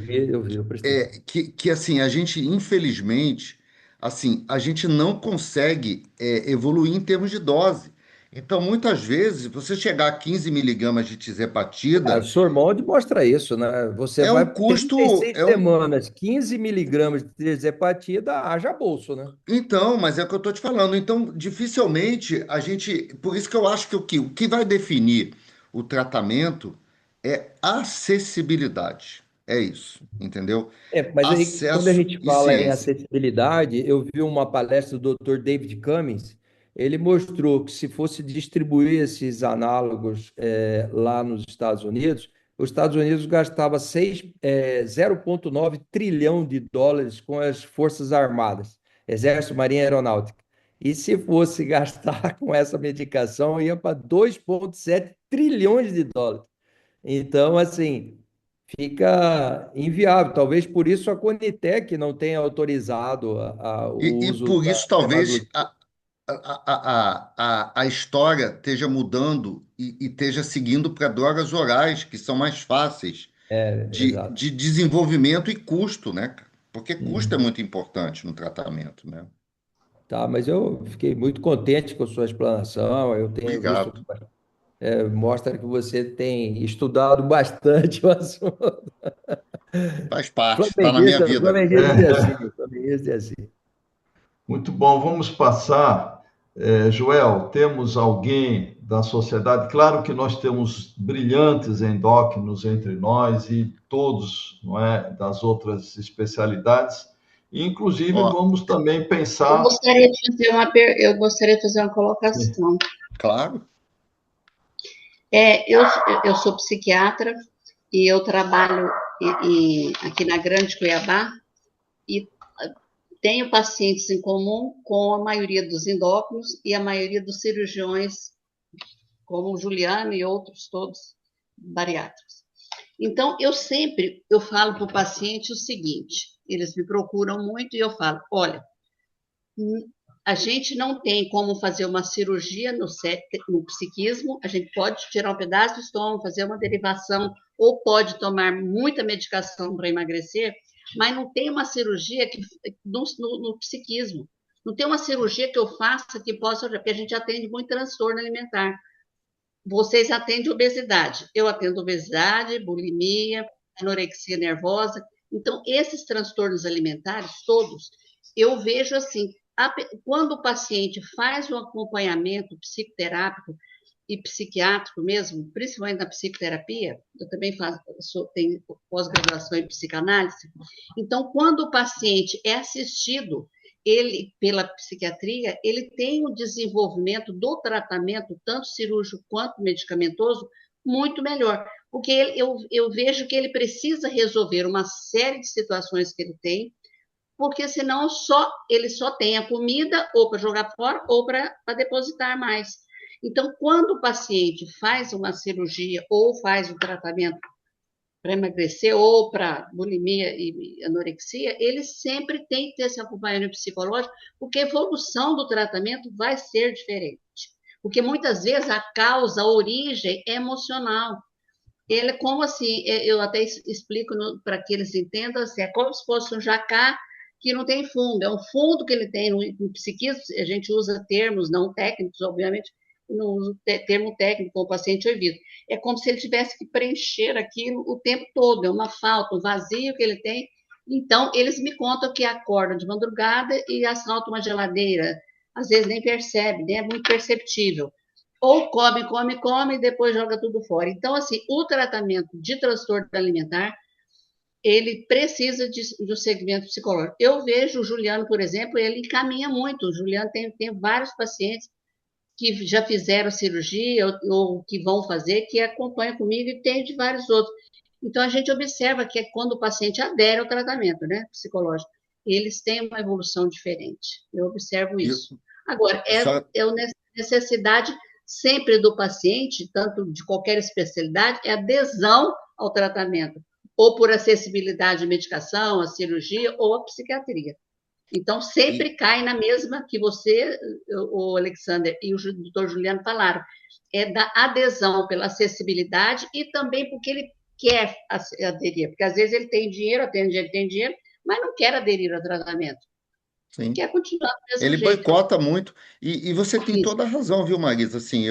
prestei atenção. que assim, a gente, infelizmente, assim, a gente não consegue evoluir em termos de dose. Então, muitas vezes, você chegar a 15 miligramas de O tizepatida Sormond mostra isso, né? Você é um vai custo. 36 semanas, 15 miligramas de tirzepatida, haja bolso, né? Então, mas é o que eu estou te falando. Então, dificilmente a gente. Por isso que eu acho que o que vai definir o tratamento é acessibilidade. É isso, entendeu? Mas aí, quando a Acesso gente e fala em ciência. acessibilidade, eu vi uma palestra do Dr. David Cummings. Ele mostrou que se fosse distribuir esses análogos lá nos Estados Unidos, os Estados Unidos gastava 0,9 trilhão de dólares com as Forças Armadas, Exército, Marinha e Aeronáutica. E se fosse gastar com essa medicação, ia para 2,7 trilhões de dólares. Então, assim, fica inviável. Talvez por isso a Conitec não tenha autorizado o E uso por da isso talvez semaglutida. a história esteja mudando e esteja seguindo para drogas orais, que são mais fáceis Exato. de desenvolvimento e custo, né, cara? Porque custo é Uhum. muito importante no tratamento, né? Tá, mas eu fiquei muito contente com a sua explanação. Eu tenho visto, Obrigado. mostra que você tem estudado bastante o assunto. Faz parte, está na minha vida. Flamenguista é assim, flamenguista é assim. Muito bom. Vamos passar Joel, temos alguém da sociedade? Claro que nós temos brilhantes endócrinos entre nós e todos, não é, das outras especialidades. E, inclusive, Ó, vamos também Eu pensar. gostaria de fazer eu gostaria de fazer uma colocação. claro. Eu sou psiquiatra e eu trabalho aqui na Grande Cuiabá e tenho pacientes em comum com a maioria dos endócrinos e a maioria dos cirurgiões, como o Juliano e outros todos bariátricos. Então, eu falo para o paciente o seguinte, eles me procuram muito e eu falo, olha, a gente não tem como fazer uma cirurgia no psiquismo, a gente pode tirar um pedaço do estômago, fazer uma derivação, ou pode tomar muita medicação para emagrecer, mas não tem uma cirurgia no psiquismo. Não tem uma cirurgia que eu faça que possa, porque a gente atende muito transtorno alimentar. Vocês atendem obesidade, eu atendo obesidade, bulimia, anorexia nervosa. Então, esses transtornos alimentares, todos, eu vejo assim, quando o paciente faz um acompanhamento psicoterápico e psiquiátrico mesmo, principalmente na psicoterapia, eu também tenho pós-graduação em psicanálise, então, quando o paciente é assistido, ele, pela psiquiatria, ele tem um desenvolvimento do tratamento, tanto cirúrgico quanto medicamentoso, muito melhor. Porque eu vejo que ele precisa resolver uma série de situações que ele tem, porque senão ele só tem a comida ou para jogar fora ou para depositar mais. Então, quando o paciente faz uma cirurgia ou faz um tratamento para emagrecer ou para bulimia e anorexia, ele sempre tem que ter esse acompanhamento psicológico, porque a evolução do tratamento vai ser diferente. Porque muitas vezes a causa, a origem é emocional. Ele é como assim, eu até explico para que eles entendam, assim, é como se fosse um jacá que não tem fundo, é um fundo que ele tem no psiquismo, a gente usa termos não técnicos, obviamente, não uso termo técnico, como o paciente ouvido. É como se ele tivesse que preencher aquilo o tempo todo, é uma falta, um vazio que ele tem. Então, eles me contam que acordam de madrugada e assaltam uma geladeira, às vezes nem percebe, nem é muito perceptível. Ou come, come, come e depois joga tudo fora. Então, assim, o tratamento de transtorno alimentar, ele precisa de um segmento psicológico. Eu vejo o Juliano, por exemplo, ele encaminha muito. O Juliano tem vários pacientes que já fizeram cirurgia ou que vão fazer, que acompanham comigo e tem de vários outros. Então, a gente observa que é quando o paciente adere ao tratamento, né, psicológico, eles têm uma evolução diferente. Eu observo E, isso. Agora, só, é uma necessidade sempre do paciente, tanto de qualquer especialidade, é adesão ao tratamento, ou por acessibilidade à medicação, à cirurgia ou à psiquiatria. Então, e, sempre cai na mesma que você, o Alexander e o doutor Juliano falaram, é da adesão pela acessibilidade e também porque ele quer aderir, porque às vezes ele tem dinheiro, tem dinheiro, mas não quer aderir ao tratamento, sim. quer continuar do mesmo Ele jeito. boicota muito. E você tem Isso. toda a razão, viu, Marisa? Assim,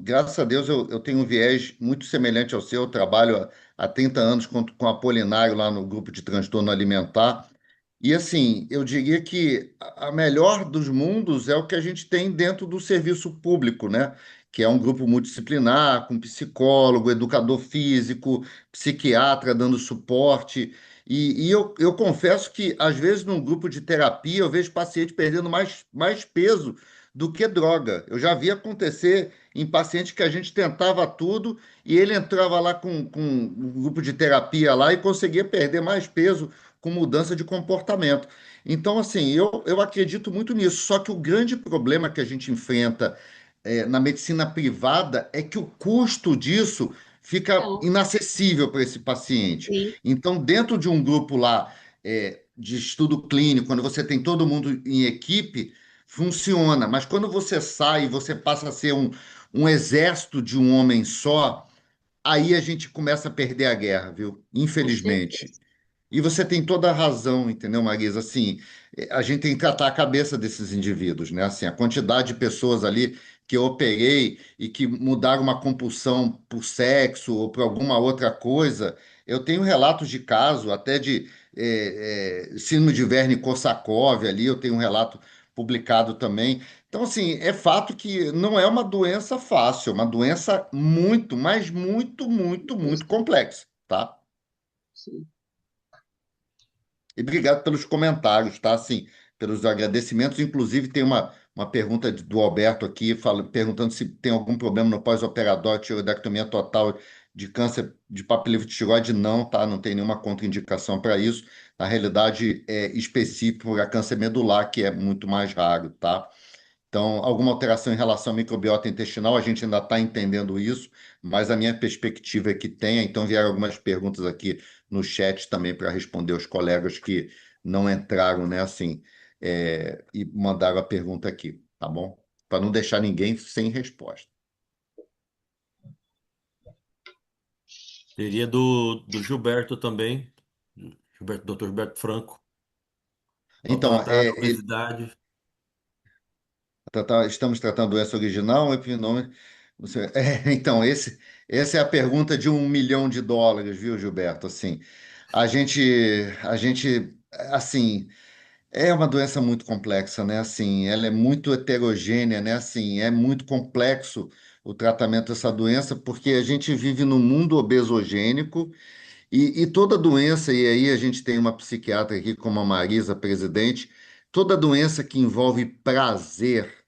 graças a Deus, eu tenho um viés muito semelhante ao seu. Eu trabalho há 30 anos com Apolinário lá no grupo de transtorno alimentar. E assim, eu diria que a melhor dos mundos é o que a gente tem dentro do serviço público, né? Que é um grupo multidisciplinar, com psicólogo, educador físico, psiquiatra dando suporte. E eu confesso que, às vezes, num grupo de terapia, eu vejo paciente perdendo mais peso do que droga. Eu já vi acontecer em paciente que a gente tentava tudo e ele entrava lá com um grupo de terapia lá e conseguia perder mais peso com mudança de comportamento. Então, assim, eu acredito muito nisso. Só que o grande problema que a gente enfrenta na medicina privada é que o custo disso fica Então, inacessível para esse paciente. sim, Então, dentro de um grupo lá de estudo clínico, quando você tem todo mundo em equipe, funciona. Mas quando você sai e você passa a ser um exército de um homem só, aí a gente começa a perder a guerra, viu? com Infelizmente. certeza. E você tem toda a razão, entendeu, Marisa? Assim, a gente tem que tratar a cabeça desses indivíduos, né? Assim, a quantidade de pessoas ali que eu operei e que mudaram uma compulsão por sexo ou por alguma outra coisa, eu tenho relatos de caso, até de síndrome de Wernicke-Korsakoff ali, eu tenho um relato publicado também. Então, assim, é fato que não é uma doença fácil, é uma doença muito, mas muito, muito, muito Isso, complexa, tá? sim. E obrigado pelos comentários, tá? Assim, pelos agradecimentos. Inclusive, tem uma pergunta do Alberto aqui, perguntando se tem algum problema no pós-operatório de tiroidectomia total de câncer de papilífero de tireoide. Não, tá? Não tem nenhuma contraindicação para isso. Na realidade, é específico para câncer medular, que é muito mais raro, tá? Então, alguma alteração em relação à microbiota intestinal, a gente ainda está entendendo isso, mas a minha perspectiva é que tenha. Então, vieram algumas perguntas aqui no chat também para responder aos colegas que não entraram, né, assim, e mandaram a pergunta aqui, tá bom? Para não deixar ninguém sem resposta. Teria do Gilberto também, Dr. Gilberto Franco, ao Então, tratar da obesidade. estamos tratando doença original, epinome. Então, essa é a pergunta de US$ 1 milhão, viu, Gilberto? Assim, assim, é uma doença muito complexa, né? Assim, ela é muito heterogênea, né? Assim, é muito complexo o tratamento dessa doença, porque a gente vive num mundo obesogênico e toda doença, e aí a gente tem uma psiquiatra aqui como a Marisa, presidente, toda doença que envolve prazer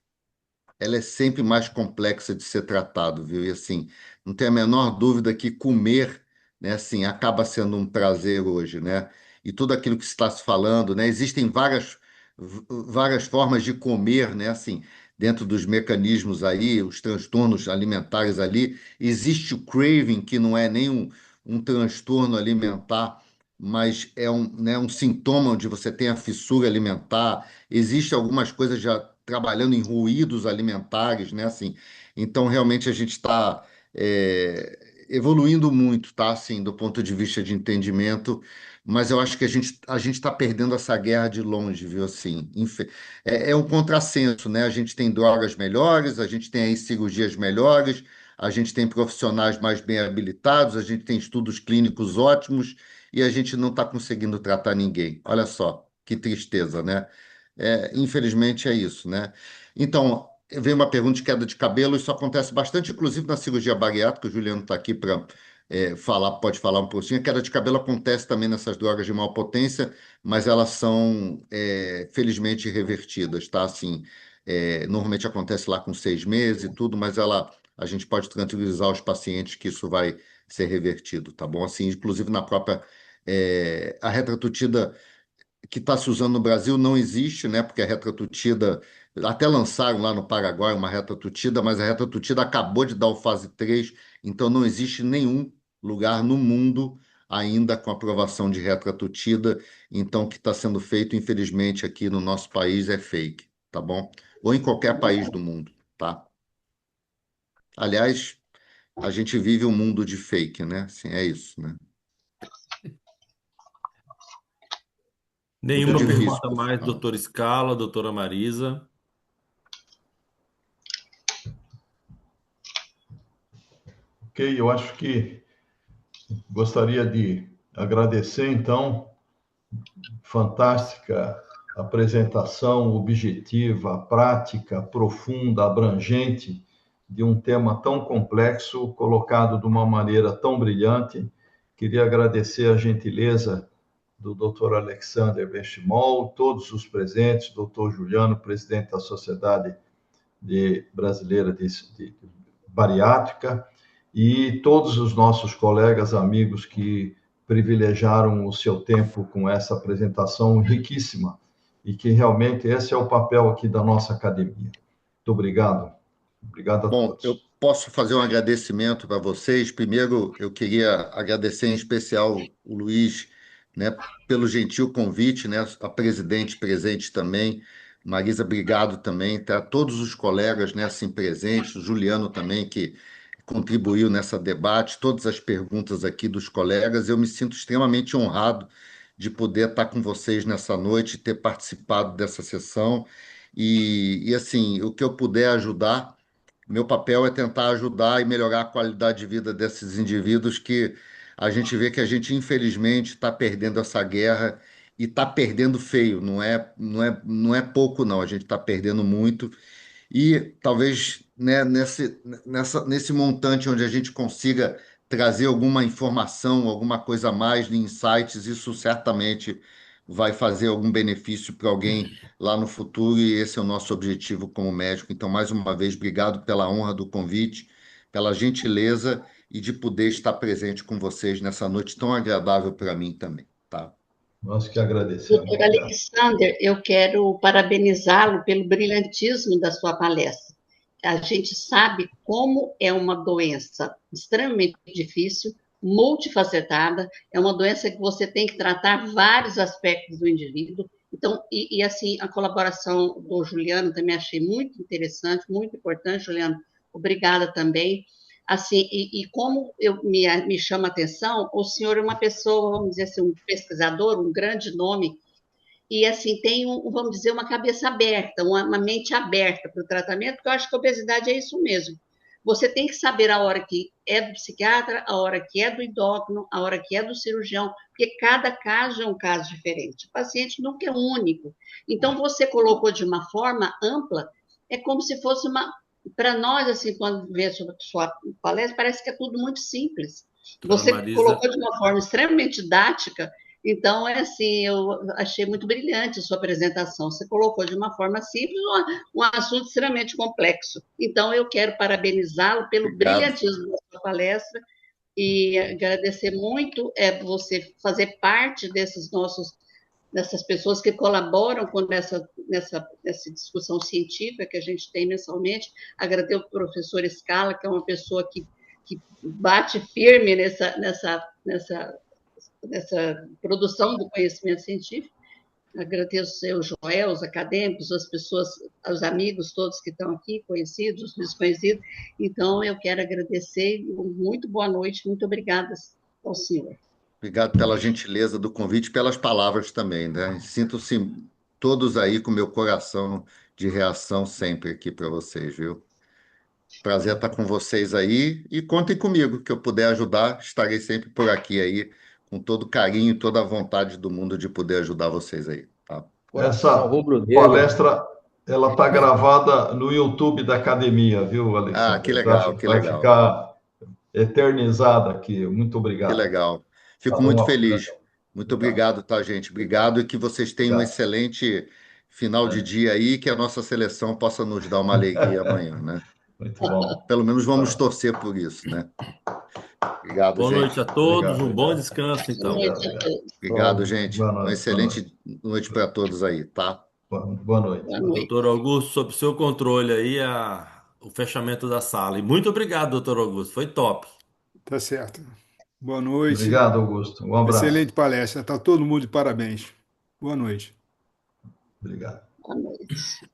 ela é sempre mais complexa de ser tratado, viu? E assim, não tem a menor dúvida que comer, né, assim, acaba sendo um prazer hoje, né? E tudo aquilo que se está se falando, né? Existem várias formas de comer, né? Assim, dentro dos mecanismos aí, os transtornos alimentares ali, existe o craving, que não é nem um transtorno alimentar, mas é um sintoma onde você tem a fissura alimentar. Existem algumas coisas já trabalhando em ruídos alimentares, né? Assim, então, realmente, a gente está evoluindo muito, tá? Assim, do ponto de vista de entendimento, mas eu acho que a gente está perdendo essa guerra de longe, viu? Assim, é um contrassenso, né? A gente tem drogas melhores, a gente tem aí cirurgias melhores, a gente tem profissionais mais bem habilitados, a gente tem estudos clínicos ótimos e a gente não está conseguindo tratar ninguém. Olha só, que tristeza, né? Infelizmente é isso, né? Então, veio uma pergunta de queda de cabelo, isso acontece bastante, inclusive na cirurgia bariátrica, o Juliano está aqui para falar, pode falar um pouquinho. A queda de cabelo acontece também nessas drogas de maior potência, mas elas são, felizmente, revertidas, tá? Assim, normalmente acontece lá com 6 meses e tudo, mas a gente pode tranquilizar os pacientes que isso vai ser revertido, tá bom? Assim, inclusive na própria, a retratutida que está se usando no Brasil não existe, né? Porque a retratutida, até lançaram lá no Paraguai uma retratutida, mas a retratutida acabou de dar o fase 3, então não existe nenhum lugar no mundo ainda com aprovação de retratutida. Então, o que está sendo feito, infelizmente, aqui no nosso país é fake, tá bom? Ou em qualquer país do mundo, tá? Aliás, a gente vive um mundo de fake, né? Assim, é isso, né? Muito Nenhuma difícil, pergunta mais, profissional. doutor Scala, doutora Marisa. Ok, eu acho que gostaria de agradecer, então, fantástica apresentação objetiva, prática, profunda, abrangente de um tema tão complexo, colocado de uma maneira tão brilhante. Queria agradecer a gentileza do Dr. Alexander Benchimol, todos os presentes, Dr. Juliano, presidente da Sociedade Brasileira de Bariátrica, e todos os nossos colegas, amigos que privilegiaram o seu tempo com essa apresentação riquíssima e que realmente esse é o papel aqui da nossa academia. Muito obrigado. Obrigado a Bom, eu todos. posso fazer um agradecimento para vocês. Primeiro, eu queria agradecer em especial o Luiz, né, pelo gentil convite, né, a presidente presente também. Marisa, obrigado também, tá? Todos os colegas, né, assim, presentes, o Juliano também, que contribuiu nessa debate, todas as perguntas aqui dos colegas. Eu me sinto extremamente honrado de poder estar com vocês nessa noite, ter participado dessa sessão. Assim, o que eu puder ajudar. Meu papel é tentar ajudar e melhorar a qualidade de vida desses indivíduos que a gente vê que a gente, infelizmente, está perdendo essa guerra e está perdendo feio, não é pouco, não. A gente está perdendo muito. E talvez, né, nesse montante onde a gente consiga trazer alguma informação, alguma coisa a mais de insights, isso certamente vai fazer algum benefício para alguém lá no futuro, e esse é o nosso objetivo como médico. Então, mais uma vez, obrigado pela honra do convite, pela gentileza e de poder estar presente com vocês nessa noite tão agradável para mim também, tá? Nós que agradecemos. Doutor Alexander, eu quero parabenizá-lo pelo brilhantismo da sua palestra. A gente sabe como é uma doença extremamente difícil, multifacetada, é uma doença que você tem que tratar vários aspectos do indivíduo. Então, assim, a colaboração do Juliano também achei muito interessante, muito importante, Juliano. Obrigada também. Assim, como me chama a atenção, o senhor é uma pessoa, vamos dizer assim, um pesquisador, um grande nome, e assim, tem, vamos dizer, uma cabeça aberta, uma mente aberta para o tratamento, porque eu acho que a obesidade é isso mesmo. Você tem que saber a hora que é do psiquiatra, a hora que é do endócrino, a hora que é do cirurgião, porque cada caso é um caso diferente. O paciente nunca é único. Então, você colocou de uma forma ampla, é como se fosse uma. Para nós, assim, quando vê a sua palestra, parece que é tudo muito simples. Doutora Você Marisa, colocou de uma forma extremamente didática, então, é assim, eu achei muito brilhante a sua apresentação. Você colocou de uma forma simples um assunto extremamente complexo. Então, eu quero parabenizá-lo pelo Obrigado. brilhantismo da sua palestra e agradecer muito você fazer parte dessas pessoas que colaboram com nessa discussão científica que a gente tem mensalmente. Agradecer ao professor Scala, que é uma pessoa que bate firme nessa produção do conhecimento científico. Agradeço ao Joel, os acadêmicos, as pessoas, os amigos todos que estão aqui, conhecidos, desconhecidos. Então, eu quero agradecer, muito boa noite, muito obrigada ao senhor. Obrigado pela gentileza do convite e pelas palavras também, né? Sinto-se todos aí com meu coração de reação sempre aqui para vocês, viu? Prazer estar com vocês aí e contem comigo, que eu puder ajudar, estarei sempre por aqui aí, com todo o carinho e toda a vontade do mundo de poder ajudar vocês aí, tá? Coração Essa rubro-negro. palestra, ela está gravada no YouTube da academia, viu, Ah, que Alexander? legal, que Vai legal, ficar eternizada aqui. Muito que obrigado. legal. Tá Fico bom? muito feliz. Muito Obrigado. obrigado, tá, gente? Obrigado e que vocês tenham um Obrigado. excelente final de dia aí, que a nossa seleção possa nos dar uma alegria amanhã, né? Muito bom. Pelo menos vamos Tá. torcer por isso, né? Obrigado, boa noite a gente. todos, Obrigado, um bom obrigado. descanso, Boa então. Obrigado, noite a obrigado. todos. Obrigado, gente. Boa Uma noite, boa noite. excelente noite para todos aí, tá? Boa noite. Boa noite. Doutor Augusto, sob seu controle aí, o fechamento da sala. E muito obrigado, doutor Augusto, foi top. Tá certo. Boa noite. Obrigado, Augusto. Um abraço. Excelente palestra. Tá todo mundo de parabéns. Boa noite. Obrigado. Boa noite.